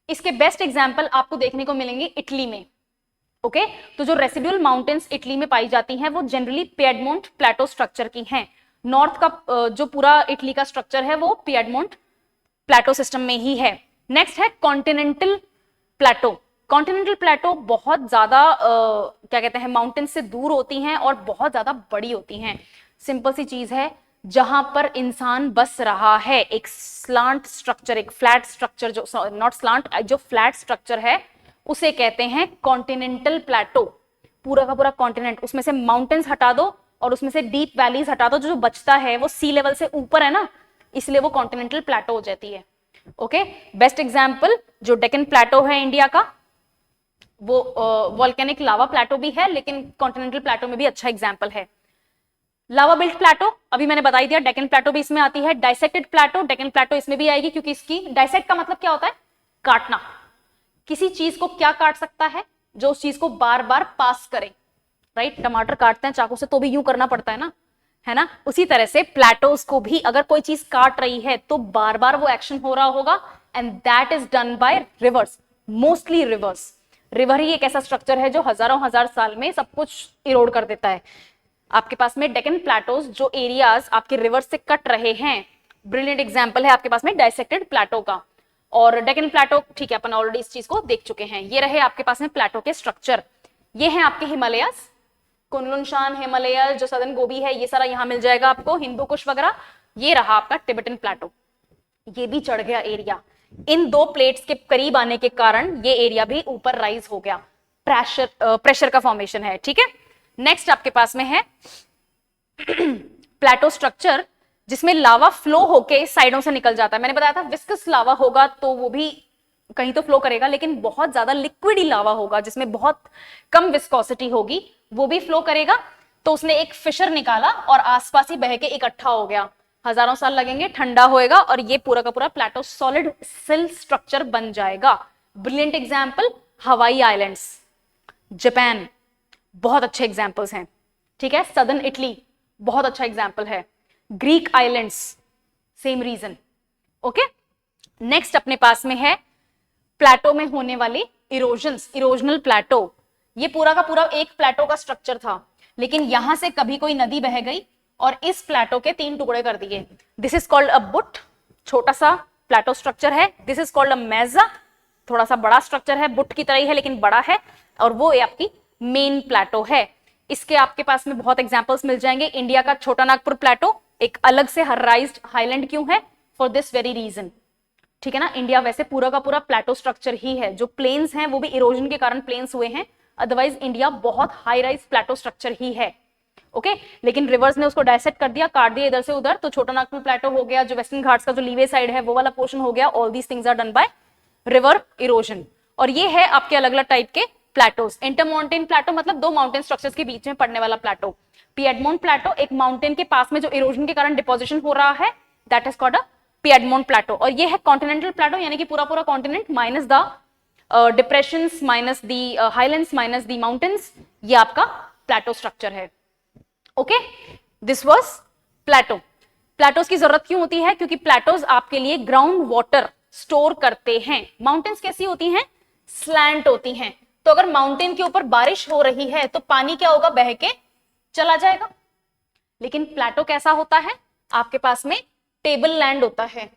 इसके बेस्ट एग्जांपल आपको देखने को मिलेंगे इटली में। ओके, तो जो रेसिडुअल माउंटेन्स इटली में पाई जाती हैं वो जनरली पिएडमोंट प्लेटो स्ट्रक्चर की हैं। नॉर्थ का जो पूरा इटली का स्ट्रक्चर है वो पिएडमोंट प्लेटो सिस्टम में ही है। नेक्स्ट है कॉन्टिनेंटल प्लेटो। कॉन्टिनेंटल प्लेटो बहुत ज्यादा क्या कहते हैं, माउंटेन से दूर होती हैं और बहुत ज्यादा बड़ी होती हैं। सिंपल सी चीज है, जहां पर इंसान बस रहा है, एक स्लांट स्ट्रक्चर, एक फ्लैट स्ट्रक्चर, जो नॉट स्लांट, जो फ्लैट स्ट्रक्चर है उसे कहते हैं कॉन्टिनेंटल प्लेटो। पूरा का पूरा कॉन्टिनेंट, उसमें से माउंटेन्स हटा दो और उसमें से डीप वैलीज हटा दो, जो बचता है वो सी लेवल से ऊपर है ना, इसलिए वो कॉन्टिनेंटल प्लेटो हो जाती है। ओके, बेस्ट एग्जांपल जो डेक्कन प्लेटो है इंडिया का, वो वोल्केनिक लावा प्लेटो भी है, लेकिन कॉन्टिनेंटल प्लेटो में भी अच्छा एग्जांपल है। लावा बिल्ट प्लेटो अभी मैंने बता ही दिया, डेक्कन प्लेटो भी इसमें आती है। डाइसेक्टेड प्लेटो, डेक्कन प्लेटो इसमें भी आएगी, क्योंकि इसकी डाइसेक्ट का मतलब क्या होता है, काटना। किसी चीज को क्या काट सकता है, जो उस चीज को बार बार पास करे, राइट। टमाटर काटते हैं चाकू से तो भी यूं करना पड़ता है ना, उसी तरह से प्लेटोस को भी अगर कोई चीज काट रही है तो बार बार वो एक्शन हो रहा होगा, and that is done by rivers, mostly rivers. River ही एक ऐसा स्ट्रक्चर है जो हजारों हजार साल में सब कुछ इरोड कर देता है। आपके पास में डेक्कन प्लेटोस, जो एरियाज आपके रिवर से कट रहे हैं, ब्रिलियंट एग्जांपल है आपके पास में डाइसेक्टेड प्लेटो का। और डेक्कन प्लेटो, ठीक है, अपन ऑलरेडी इस चीज को देख चुके हैं। ये रहे आपके पास में प्लेटो के स्ट्रक्चर। ये हैं आपके हिमालयस, कुनलुन शान हिमालय, जो सदर्न गोबी है, ये सारा यहाँ मिल जाएगा आपको, हिंदू कुश वगैरह। ये रहा आपका टिबेटन प्लेटो, ये भी चढ़ गया एरिया। इन दो प्लेट्स के करीब आने के कारण ये एरिया भी ऊपर राइज हो गया, प्रेशर का फॉर्मेशन है, ठीक है। नेक्स्ट आपके पास में है प्लेटो स्ट्रक्चर, जिसमें लावा फ्लो होके साइडों से निकल जाता है। मैंने बताया था विस्कस लावा होगा तो वो भी कहीं तो फ्लो करेगा, लेकिन बहुत ज्यादा लिक्विड ही लावा होगा जिसमें बहुत कम विस्कोसिटी होगी, वो भी फ्लो करेगा। तो उसने एक फिशर निकाला और आसपास ही बह के इकट्ठा हो गया। हजारों साल लगेंगे, ठंडा होएगा और ये पूरा का पूरा प्लेटो सॉलिड सिल स्ट्रक्चर बन जाएगा। ब्रिलियंट एग्जाम्पल हवाई आइलैंड्स, जापान, बहुत अच्छे एग्जाम्पल्स हैं, ठीक है। सदर्न इटली बहुत अच्छा एग्जाम्पल है। Greek islands, same region. Okay, next अपने पास में है प्लेटो में होने वाले इरोजन्स, इरोजनल प्लेटो। ये पूरा का पूरा एक प्लेटो का स्ट्रक्चर था, लेकिन यहां से कभी कोई नदी बह गई और इस प्लेटो के 3 टुकड़े कर दिए। दिस इज कॉल्ड अ बुट, छोटा सा प्लेटो स्ट्रक्चर है। दिस इज कॉल्ड अ मेजा, थोड़ा सा बड़ा स्ट्रक्चर है, बुट की तरह ही है लेकिन बड़ा है, और वो आपकी मेन प्लेटो है। इसके आपके पास में बहुत एग्जांपल्स मिल जाएंगे। इंडिया का छोटा नागपुर प्लेटो एक अलग से राइज्ड हाईलैंड क्यों है, फॉर दिस वेरी रीजन, ठीक है ना। इंडिया वैसे पूरा का पूरा प्लेटो स्ट्रक्चर ही है, जो प्लेन्स हैं वो भी इरोजन के कारण प्लेन्स हुए हैं, अदरवाइज इंडिया बहुत हाई राइज प्लेटो स्ट्रक्चर ही है। ओके, लेकिन रिवर्स ने उसको डायसेक्ट कर दिया, काट दिया इधर से उधर, तो छोटा नागपुर प्लेटो हो गया, जो वेस्टर्न घाट्स का जो लीवे साइड है वो वाला पोर्शन हो गया। All these things are done by river erosion. और ये है आपके अलग अलग टाइप के प्लेटोस। इंटरमाउंटेन प्लेटो मतलब दो माउंटेन स्ट्रक्चर्स के बीच में पड़ने वाला प्लेटो। पिएडमोंट प्लेटो एक माउंटेन के पास में जो इरोजन के कारण डिपोजिशन हो रहा है, that is called a piedmont plateau. और ये है कॉन्टिनेंटल प्लेटो, यानी कि पूरा पूरा continent minus the depressions, minus the highlands, minus the mountains, ये आपका प्लेटो स्ट्रक्चर है। Okay, this was plateau. Plateaus की जरूरत क्यों होती है, क्योंकि प्लेटोस आपके लिए ग्राउंड वाटर स्टोर करते हैं। माउंटेन्स कैसी होती हैं, स्लैंट होती हैं, तो अगर माउंटेन के ऊपर बारिश हो रही है तो पानी क्या होगा, बह के चला जाएगा। लेकिन प्लेटो कैसा होता है, आपके पास में टेबल लैंड होता है।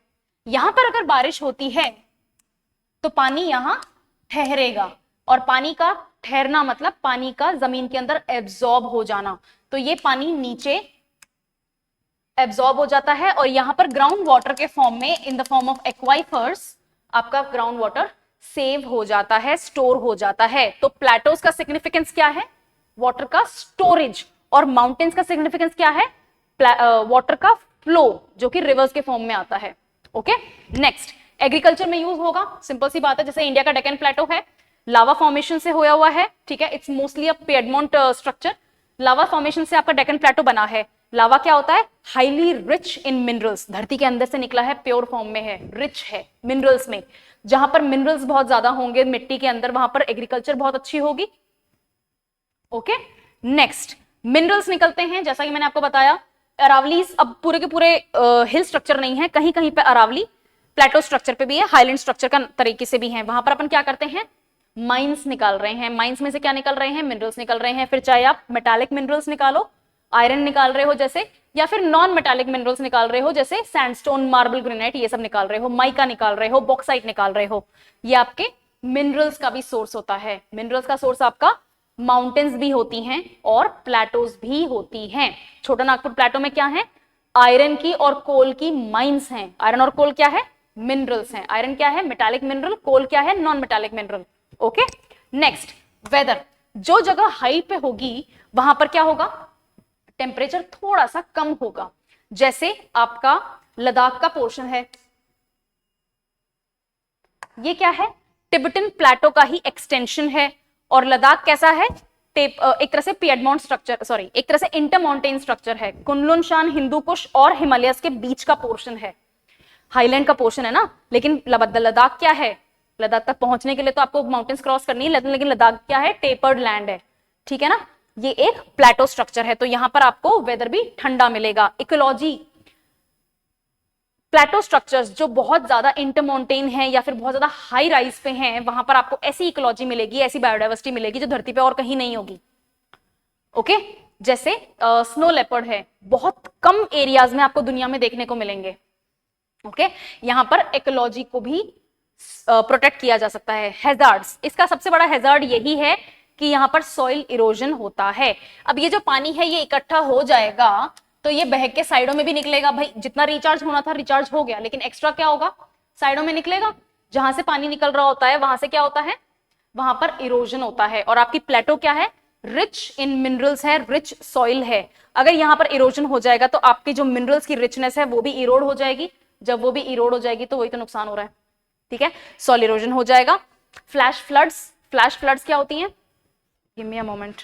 यहां पर अगर बारिश होती है तो पानी यहां ठहरेगा, और पानी का ठहरना मतलब पानी का जमीन के अंदर एब्जॉर्ब हो जाना। तो ये पानी नीचे एब्जॉर्ब हो जाता है और यहां पर ग्राउंड वाटर के फॉर्म में, इन द फॉर्म ऑफ एक्वाइफर्स, आपका ग्राउंड वाटर सेव हो जाता है, स्टोर हो जाता है। तो प्लेटोज का सिग्निफिकेंस क्या है? वाटर का स्टोरेज। और माउंटेन्स का सिग्निफिकेंस क्या है? वाटर का फ्लो, जो कि रिवर्स के फॉर्म में आता है। ओके, नेक्स्ट एग्रीकल्चर में यूज होगा, सिंपल सी बात है। जैसे इंडिया का डेक्कन प्लेटो है, लावा फॉर्मेशन से होया हुआ है, ठीक है, it's mostly a piedmont structure. Lava formation से आपका डेक्कन प्लेटो बना है। लावा क्या होता है? हाईली रिच इन मिनरल्स, धरती के अंदर से निकला है, प्योर फॉर्म में है, रिच है मिनरल्स में। जहां पर मिनरल्स बहुत ज्यादा होंगे मिट्टी के अंदर, वहां पर एग्रीकल्चर बहुत अच्छी होगी। ओके, नेक्स्ट मिनरल्स निकलते हैं, जैसा कि मैंने आपको बताया। अरावली अब पूरे के पूरे हिल स्ट्रक्चर नहीं है, कहीं कहीं पे अरावली प्लेटो स्ट्रक्चर पे भी है, हाईलैंड स्ट्रक्चर का तरीके से भी है। वहां पर अपन क्या करते हैं? माइंस निकाल रहे हैं। माइंस में से क्या निकल रहे हैं? मिनरल्स निकल रहे हैं। फिर चाहे आप मेटालिक मिनरल्स निकालो, आयरन निकाल रहे हो जैसे, या फिर नॉन मेटालिक मिनरल्स निकाल रहे हो जैसे सैंडस्टोन, मार्बल, ग्रेनाइट, ये सब निकाल रहे हो, माइका निकाल रहे हो, बॉक्साइट निकाल रहे हो, ये आपके मिनरल्स का भी सोर्स होता है। मिनरल्स का सोर्स आपका माउंटेन्स भी होती हैं और प्लेटोज भी होती हैं। छोटा नागपुर प्लेटो में क्या है? आयरन की और कोल की माइंस हैं। आयरन और कोल क्या है? मिनरल्स हैं। आयरन क्या है? मेटालिक मिनरल, कोल क्या है? Non metallic mineral. Okay, next weather. जो जगह हाइट पे होगी वहां पर क्या होगा? टेम्परेचर थोड़ा सा कम होगा। जैसे आपका लद्दाख का पोर्शन है, ये क्या है? टिबेटन प्लेटो का ही एक्सटेंशन है। और लद्दाख कैसा है? एक तरह से पिएडमोंट स्ट्रक्चर, सॉरी, एक तरह से इंटरमाउंटेन स्ट्रक्चर है। कुनलुन शान, हिंदू कुश और हिमालयस के बीच का पोर्शन है, हाईलैंड का पोर्शन है ना। लेकिन लद्दाख क्या है? लद्दाख तक पहुंचने के लिए तो आपको माउंटेन्स क्रॉस करनी है, लेकिन लद्दाख क्या है? टेपर्ड लैंड है, ठीक है ना। ये एक प्लेटो स्ट्रक्चर है, तो यहां पर आपको वेदर भी ठंडा मिलेगा। इकोलॉजी, प्लेटो स्ट्रक्चर्स जो बहुत ज्यादा इंटरमाउंटेन है या फिर बहुत ज्यादा हाई राइज पे हैं, वहां पर आपको ऐसी इकोलॉजी मिलेगी, ऐसी बायोडाइवर्सिटी मिलेगी जो धरती पे और कहीं नहीं होगी। ओके, जैसे स्नो लेपर्ड है, बहुत कम एरियाज में आपको दुनिया में देखने को मिलेंगे। ओके, यहां पर इकोलॉजी को भी प्रोटेक्ट किया जा सकता है। हैजार्ड्स, इसका सबसे बड़ा हैजार्ड यही है कि यहां पर सॉइल इरोजन होता है। अब ये जो पानी है ये इकट्ठा हो जाएगा तो ये बह के साइडों में भी निकलेगा। भाई जितना रिचार्ज होना था रिचार्ज हो गया, लेकिन एक्स्ट्रा क्या होगा? साइडों में निकलेगा। जहां से पानी निकल रहा होता है वहां से क्या होता है? वहां पर इरोजन होता है। और आपकी प्लेटो क्या है? रिच इन मिनरल्स है, रिच सॉइल है। अगर यहां पर इरोजन हो जाएगा तो आपकी जो मिनरल्स की रिचनेस है वो भी इरोड हो जाएगी। जब वो भी इरोड हो जाएगी तो वही तो नुकसान हो रहा है, ठीक है, सॉइल इरोजन हो जाएगा। फ्लैश फ्लड्स, फ्लैश फ्लड्स क्या होती हैं? Give me a moment,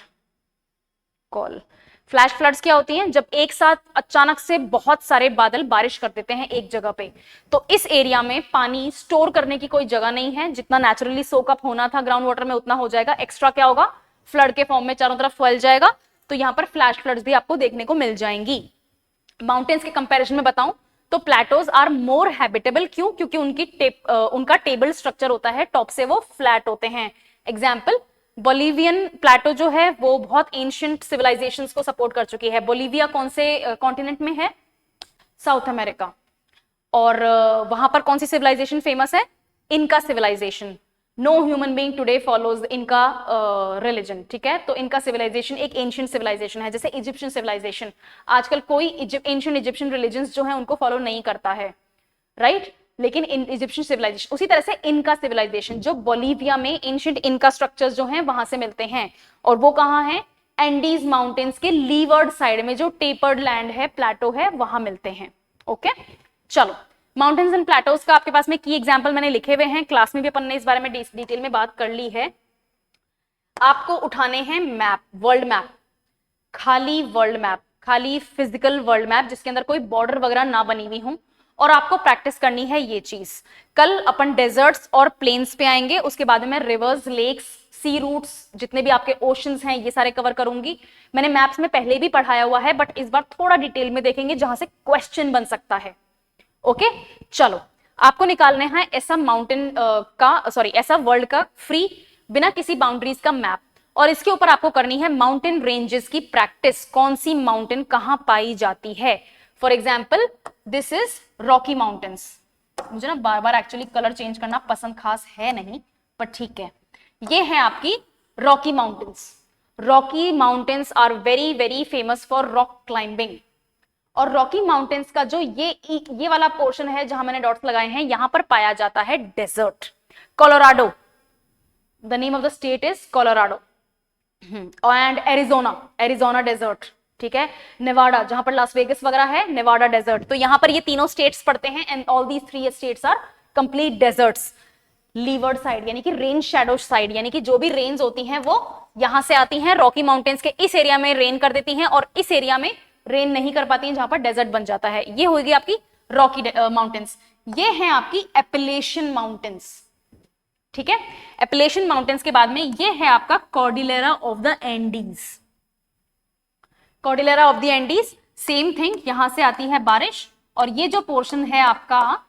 call. Flash floods क्या होती हैं? जब एक साथ अचानक से बहुत सारे बादल बारिश कर देते हैं एक जगह पे, तो इस एरिया में पानी स्टोर करने की कोई जगह नहीं है। जितना नेचुरली सोक अप होना था ग्राउंड वाटर में उतना हो जाएगा, एक्स्ट्रा क्या होगा? फ्लड के फॉर्म में चारों तरफ फैल जाएगा। तो यहां पर फ्लैश फ्लड्स भी आपको देखने को मिल जाएंगी। माउंटेन्स के कंपैरिजन में बताऊं तो प्लेटोज आर मोर हैबिटेबल। क्यों? क्योंकि उनका टेबल स्ट्रक्चर होता है, टॉप से वो फ्लैट होते हैं। एग्जाम्पल, बोलिवियन प्लेटो जो है वो बहुत एंशिएंट सिविलाइजेशंस को सपोर्ट कर चुकी है। बोलिविया कौन से कॉन्टिनेंट में है? South America. और वहां पर कौन सी सिविलाइजेशन फेमस है? इनका civilization. No human being today follows इनका रिलीजन, ठीक है। तो इनका सिविलाइजेशन एक एंशिएंट सिविलाइजेशन है, जैसे इजिप्शियन सिविलाइजेशन। आजकल कोई एंशिएंट इजिप्शियन रिलीजन्स जो है उनको फॉलो नहीं करता है, राइट। लेकिन इजिप्शियन सिविलाइजेशन, उसी तरह से इनका सिविलाइजेशन जो बोलिविया में एंशिएंट इनका स्ट्रक्चर्स जो हैं वहां से मिलते हैं। और वो कहाँ है? एंडीज माउंटेन्स के लीवर्ड साइड में, जो टेपर्ड लैंड है, प्लेटो है, वहां मिलते हैं। ओके, चलो, माउंटेन्स एंड प्लेटोज का आपके पास में की एग्जाम्पल मैंने लिखे हुए हैं, क्लास में भी अपन ने इस बारे में डिटेल में बात कर ली है। आपको उठाने हैं मैप, वर्ल्ड मैप, खाली वर्ल्ड मैप, खाली फिजिकल वर्ल्ड मैप जिसके अंदर कोई बॉर्डर वगैरह ना बनी हुई हूं, और आपको प्रैक्टिस करनी है ये चीज। कल अपन डेजर्ट्स और प्लेन्स पे आएंगे, उसके बाद में रिवर्स, लेक्स, सी रूट्स, जितने भी आपके ओशंस हैं ये सारे कवर करूंगी। मैंने मैप्स में पहले भी पढ़ाया हुआ है, बट इस बार थोड़ा डिटेल में देखेंगे जहां से क्वेश्चन बन सकता है। ओके, चलो, आपको निकालने हैं ऐसा माउंटेन ऐसा वर्ल्ड का फ्री, बिना किसी बाउंड्रीज का मैप, और इसके ऊपर आपको करनी है माउंटेन रेंजेस की प्रैक्टिस। कौन सी माउंटेन कहां पाई जाती है? For example, this is Rocky mountains. मुझे ना बार बार एक्चुअली कलर चेंज करना पसंद खास है नहीं, पर ठीक है। ये है आपकी Rocky mountains. Rocky mountains are very very famous for rock climbing. और रॉकी माउंटेन्स का जो ये वाला पोर्शन है जहां मैंने डॉट्स लगाए हैं, यहां पर पाया जाता है desert. Colorado, the name of the state is Colorado. And Arizona desert, ठीक है। नेवाडा, जहां पर लास वेगस वगैरह है, नेवाडा डेजर्ट। तो यहां पर ये तीनों स्टेट्स पड़ते हैं and all these 3 states are complete deserts. Leeward side यानी कि रेन शैडो साइड, यानी कि जो भी रेन्स होती हैं वो यहां से आती हैं, रॉकी माउंटेन्स के इस एरिया में रेन कर देती हैं और इस एरिया में रेन नहीं कर पाती हैं जहां पर डेजर्ट बन जाता है। ये होगी आपकी रॉकी माउंटेन्स। ये है आपकी एपेलेशियन माउंटेन्स, ठीक है। एपेलेशियन माउंटेन्स के बाद में ये है आपका Cordillera of the Andes. Cordillera of the Andes same thing, यहां से आती है बारिश और ये जो पोर्शन है आपका,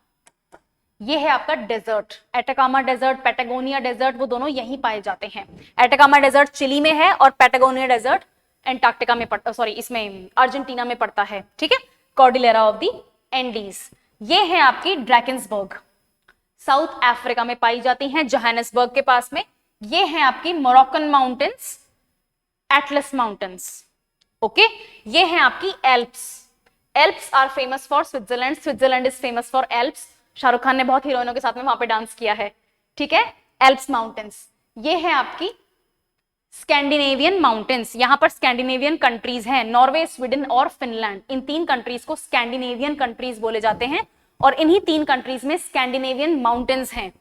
ये है आपका desert. Atacama desert, Patagonia desert, वो दोनों यहीं पाए जाते हैं। एटाकामा डेजर्ट चिली में है और पैटागोनिया डेजर्ट एंटार्क्टिका में पड़ता, सॉरी इसमें अर्जेंटीना में पड़ता है, ठीक है। Cordillera of the Andes. ये है आपकी ड्रैकेंसबर्ग, साउथ अफ्रीका में पाई जाती हैं, जोहानिसबर्ग के पास में। ये है आपकी Moroccan mountains, Atlas mountains, okay. ये है आपकी Alps. Alps are famous for Switzerland, Switzerland is famous for Alps. Shahrukh Khan ने बहुत हीरोइनों के साथ में वहां पे डांस किया है, ठीक है। Alps mountains. ये है आपकी स्कैंडिनेवियन माउंटेन्स। यहां पर स्कैंडिनेवियन कंट्रीज हैं, नॉर्वे, स्वीडन और फिनलैंड। इन 3 कंट्रीज को स्कैंडिनेवियन कंट्रीज बोले जाते हैं और इन्हीं 3 कंट्रीज में स्कैंडिनेवियन माउंटेन्स हैं।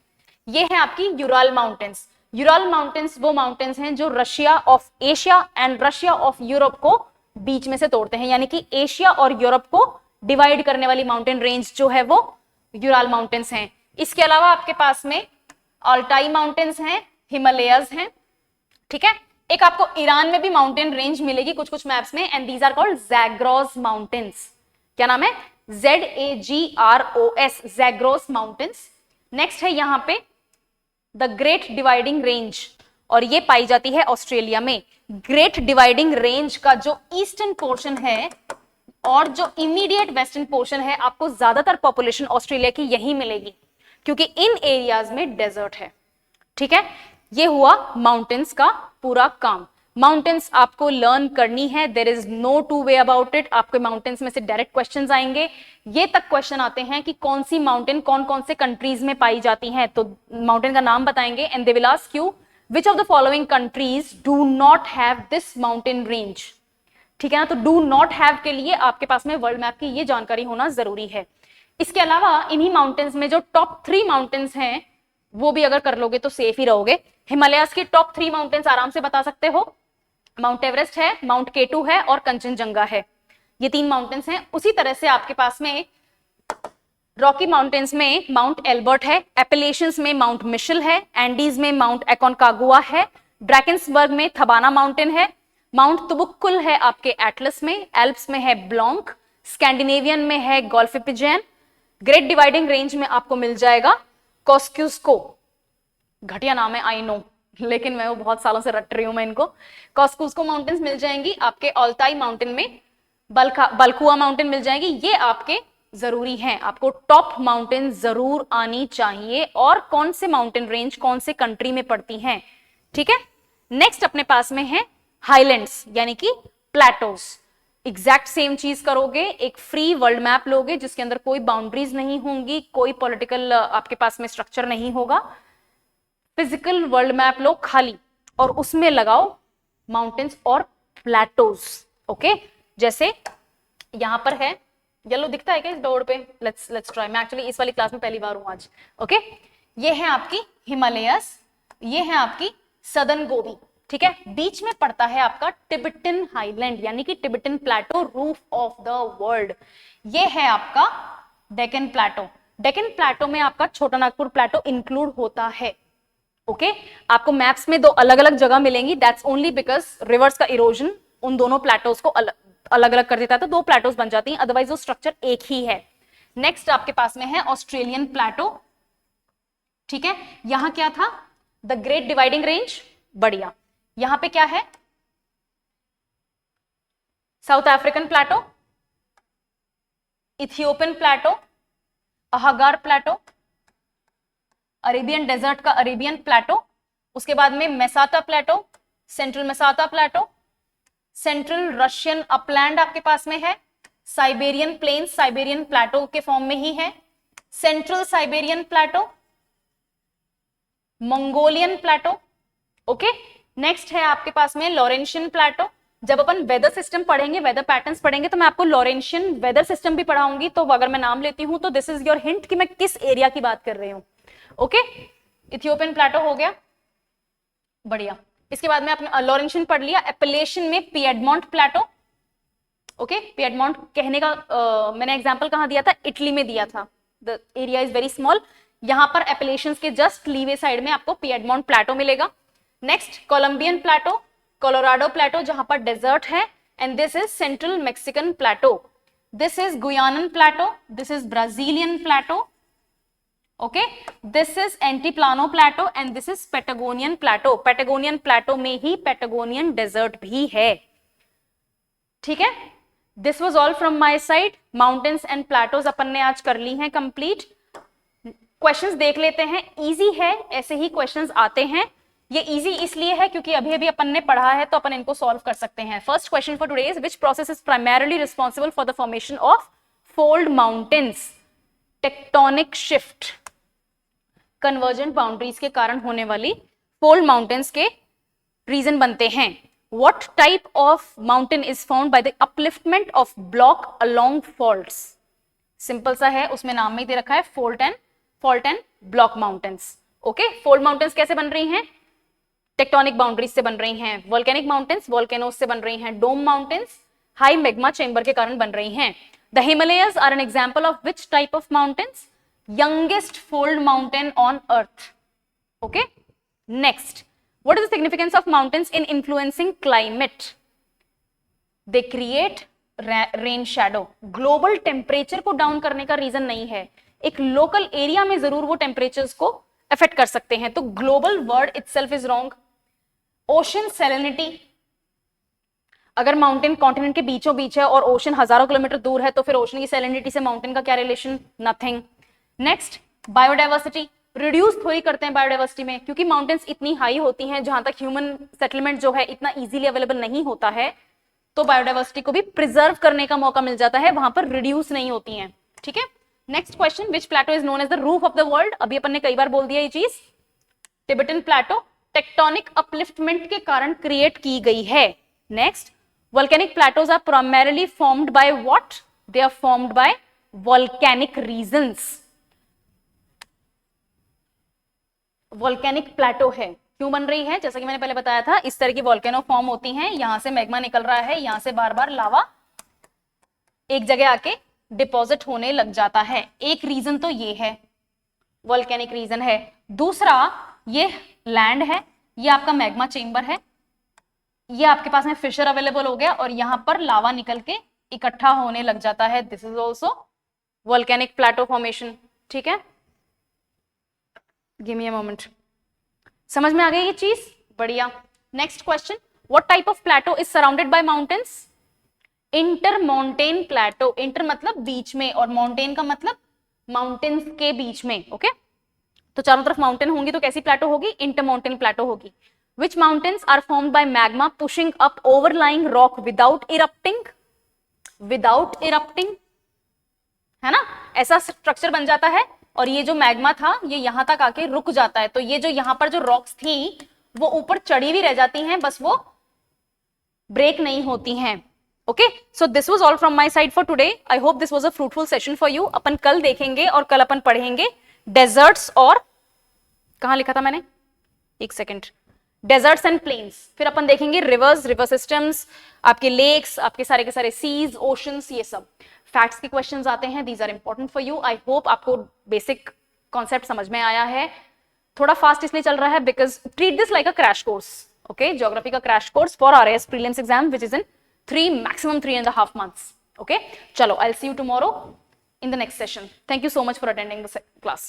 ये है आपकी यूराल माउंटेन्स। यूराल माउंटेन्स वो माउंटेन्स हैं जो Russia of Asia and Russia of Europe को बीच में से तोड़ते हैं, यानी कि एशिया और यूरोप को डिवाइड करने वाली माउंटेन रेंज जो है वो यूराल माउंटेन्स हैं। इसके अलावा आपके पास में अल्टाई माउंटेन्स हैं, हिमालयस हैं, ठीक है। एक आपको ईरान में भी माउंटेन रेंज मिलेगी कुछ कुछ मैप्स में, and these are called Zagros mountains. क्या नाम है? ZAGROS, ज़ैग्रोस mountains. नेक्स्ट है यहां पे द ग्रेट डिवाइडिंग रेंज, और ये पाई जाती है ऑस्ट्रेलिया में। ग्रेट डिवाइडिंग रेंज का जो ईस्टर्न पोर्शन है और जो इमीडिएट वेस्टर्न पोर्शन है, आपको ज्यादातर पॉपुलेशन ऑस्ट्रेलिया की यही मिलेगी क्योंकि इन एरियाज में डेजर्ट है, ठीक है। ये हुआ माउंटेन्स का पूरा काम। माउंटेन्स आपको लर्न करनी है, there is no two way about it. आपके माउंटेन्स में से डायरेक्ट क्वेश्चंस आएंगे। ये तक क्वेश्चन आते हैं कि कौन सी माउंटेन कौन कौन से कंट्रीज में पाई जाती हैं, तो माउंटेन का नाम बताएंगे and they will ask you which of the following countries do not have this mountain range, ठीक है ना। तो डू नॉट हैव के लिए आपके पास में वर्ल्ड मैप की ये जानकारी होना जरूरी है। इसके अलावा इन्हीं माउंटेन्स में जो टॉप 3 माउंटेन्स हैं वो भी अगर कर लोगे तो सेफ ही रहोगे। हिमालयाज की टॉप 3 माउंटेन्स आराम से बता सकते हो, माउंट एवरेस्ट है, माउंट केटू है और कंचनजंगा है। ये 3 माउंटेन्स हैं। उसी तरह से आपके पास में रॉकी माउंटेन्स में माउंट एल्बर्ट है, एपेलेशियंस में माउंट मिशेल है, एंडीज में माउंट एकोनकागुआ है, ड्रैकेंसबर्ग में थबाना माउंटेन है, माउंट तुबुक्कुल है आपके एटलस में, एल्प्स में है ब्लॉन्क, स्कैंडिनेवियन में है गोल्फिपिजैन, ग्रेट डिवाइडिंग रेंज में आपको मिल जाएगा कॉस्क्यूस्को। घटिया नाम है आई नो, लेकिन मैं वो बहुत सालों से रट रही हूं मैं इनको। कॉस्क्यूस्को माउंटेन्स मिल जाएंगी आपके ऑल्टाई माउंटेन में, बल्कुआ माउंटेन मिल जाएगी। ये आपके जरूरी हैं, आपको टॉप माउंटेन जरूर आनी चाहिए और कौन से माउंटेन रेंज कौन से कंट्री में पड़ती हैं, ठीक है। नेक्स्ट अपने पास में है हाईलैंड्स यानी कि प्लेटोज। एग्जैक्ट सेम चीज करोगे, एक फ्री वर्ल्ड मैप लोगे जिसके अंदर कोई बाउंड्रीज नहीं होंगी, कोई पॉलिटिकल आपके पास में स्ट्रक्चर नहीं होगा। फिजिकल वर्ल्ड मैप लो खाली और उसमें लगाओ माउंटेन्स और प्लेटोज, ओके। जैसे यहां पर है, येलो दिखता है क्या इस बोर्ड पे? Let's try. मैं एक्चुअली इस वाली क्लास में पहली बार हूं आज, ओके। ये है आपकी हिमालयस, ये है आपकी सदर्न गोबी, ठीक है। बीच में पड़ता है आपका टिबेटन हाईलैंड यानी कि Tibetan plateau, roof of the world. ये है आपका डेक्कन प्लेटो। डेक्कन प्लेटो में आपका छोटा नागपुर प्लेटो इंक्लूड होता है, ओके। आपको मैप्स में 2 अलग अलग जगह मिलेंगी, दैट्स ओनली बिकॉज रिवर्स का इरोजन उन दोनों प्लेटोज को अलग अलग कर देता है, तो 2 प्लेटोज बन जाती हैं, अदरवाइज वो स्ट्रक्चर एक ही है। नेक्स्ट आपके पास में है ऑस्ट्रेलियन प्लेटो, ठीक है। यहां क्या था? द ग्रेट डिवाइडिंग रेंज, बढ़िया। यहां पे क्या है? साउथ अफ्रीकन प्लेटो, इथियोपियन प्लेटो, अहागार प्लेटो, अरेबियन डेजर्ट का अरेबियन प्लेटो, उसके बाद में मेसाता प्लेटो, सेंट्रल मेसाता प्लेटो, सेंट्रल रशियन अपलैंड आपके पास में है, साइबेरियन प्लेन साइबेरियन प्लेटो के फॉर्म में ही है, सेंट्रल साइबेरियन प्लेटो, मंगोलियन प्लेटो। ओके, नेक्स्ट है आपके पास में लॉरेंशियन प्लेटो। जब अपन वेदर सिस्टम पढ़ेंगे, वेदर पैटर्न्स पढ़ेंगे, तो मैं आपको लॉरेंशियन वेदर सिस्टम भी पढ़ाऊंगी, तो अगर मैं नाम लेती हूं तो दिस इज योर हिंट कि मैं किस एरिया की बात कर रही हूं। ओके, इथियोपियन प्लेटो हो गया, बढ़िया। इसके बाद में आपने लॉरेंशियन पढ़ लिया। एपेलेशियन में पिएडमोंट प्लेटो। ओके, पिएडमोंट कहने का मैंने एग्जांपल कहां दिया था, इटली में दिया था। The area is very small. यहां पर एपेलेशियंस के जस्ट लीवे साइड में आपको पिएडमोंट प्लेटो मिलेगा। Next Columbian plateau, Colorado plateau जहां पर डेजर्ट है, and this is central Mexican plateau. This is Guyanan plateau, this is Brazilian plateau. Okay, this is Altiplano plateau and this is Patagonian plateau. Patagonian plateau में ही Patagonian desert भी है। ठीक है, this was all from my side. Mountains and plateaus अपन ने आज कर ली हैं कंप्लीट। क्वेश्चंस देख लेते हैं, इजी है, ऐसे ही क्वेश्चंस आते हैं। ये इजी इसलिए है क्योंकि अभी अभी अपन ने पढ़ा है, तो अपन इनको सॉल्व कर सकते हैं। First question for today is which process is primarily responsible for the formation of fold mountains? Tectonic shift, convergent boundaries के कारण होने वाली फोल्ड माउंटेन्स के रीजन बनते हैं। What type of mountain is formed by the upliftment of block along faults? Simple सा है, उसमें नाम में दे रखा है fault and block mountains. Okay, fold mountains कैसे बन रही हैं? टेक्टोनिक बाउंड्रीज से बन रही हैं। वोल्केनिक माउंटेन्स वोल्केनोज से बन रही हैं। Dome mountains high magma chamber के कारण बन रही हैं। The Himalayas are an example of which type of mountains? Youngest fold mountain on earth. Okay, next, what is the significance of mountains in influencing climate? They create rain shadow. Global temperature को down करने का reason नहीं है, एक local area में जरूर वो temperatures को अफेक्ट कर सकते हैं, तो global word itself is wrong. Ocean salinity, अगर माउंटेन कॉन्टिनेंट के बीचों बीच है और ओशन हजारों किलोमीटर दूर है, तो फिर ओशन की सैलिनिटी से माउंटेन का क्या relation? Nothing. Next, biodiversity, reduce थोड़ी करते हैं बायोडाइवर्सिटी में, क्योंकि माउंटेन्स इतनी हाई होती हैं, जहां तक ह्यूमन सेटलमेंट जो है इतना इजीली अवेलेबल नहीं होता है, तो बायोडाइवर्सिटी को भी प्रिजर्व करने का मौका मिल जाता है, वहां पर रिड्यूस नहीं होती हैं। ठीक है, next question, which plateau is known as the roof of the world? अभी अपन ने कई बार बोल दिया ये चीज, टिबेटन प्लेटो टेक्टोनिक अपलिफ्टमेंट के कारण क्रिएट की गई है। Next, volcanic plateaus are primarily formed by what? They are formed by volcanic regions. Volcanic plateau है, क्यों बन रही है? जैसा कि मैंने पहले बताया था, इस तरह की वोल्केनो फॉर्म होती हैं, यहां से मैग्मा निकल रहा है, यहां से बार बार लावा एक जगह आके डिपॉजिट होने लग जाता है। एक रीजन तो ये है, वोल्केनिक रीजन है। दूसरा, ये लैंड है, ये आपका मैग्मा चेंबर है, ये आपके पास में फिशर अवेलेबल हो गया और यहां पर लावा निकल के इकट्ठा होने लग जाता है। This is also volcanic plateau formation. ठीक है, गिव मी अ मोमेंट। समझ में आ गई ये चीज? बढ़िया। Next question, what type of plateau is surrounded by mountains? Inter mountain plateau. Inter मतलब बीच में, और माउंटेन का मतलब माउंटेन्स के बीच में। ओके, तो चारों तरफ माउंटेन होंगी तो कैसी प्लेटो होगी? इंटर माउंटेन प्लेटो होगी। Which mountains are formed by magma pushing up overlying rock without erupting? Without erupting, है ना, ऐसा स्ट्रक्चर बन जाता है और ये जो मैग्मा था ये यहां तक आके रुक जाता है, तो ये जो यहां पर जो रॉक्स थी वो ऊपर चढ़ी भी रह जाती हैं, बस वो ब्रेक नहीं होती हैं। Okay, so this was all from my side for today. I hope this was a fruitful session for you. अपन कल देखेंगे और कल अपन पढ़ेंगे डेजर्ट्स, और कहां लिखा था मैंने, एक सेकेंड, डेजर्ट्स एंड प्लेन्स। फिर अपन देखेंगे रिवर्स, रिवर सिस्टम्स, आपके लेक्स, आपके सारे के सारे सीज, ओशंस, ये सब फैक्ट्स के क्वेश्चंस आते हैं। These are important for you. I hope आपको बेसिक कॉन्सेप्ट समझ में आया है। थोड़ा फास्ट इसलिए चल रहा है because treat this like a crash course. Okay, geography का crash course for RAS prelims exam which is in 3 maximum 3.5 months. Okay, chalo, I'll see you tomorrow in the next session. Thank you so much for attending the class.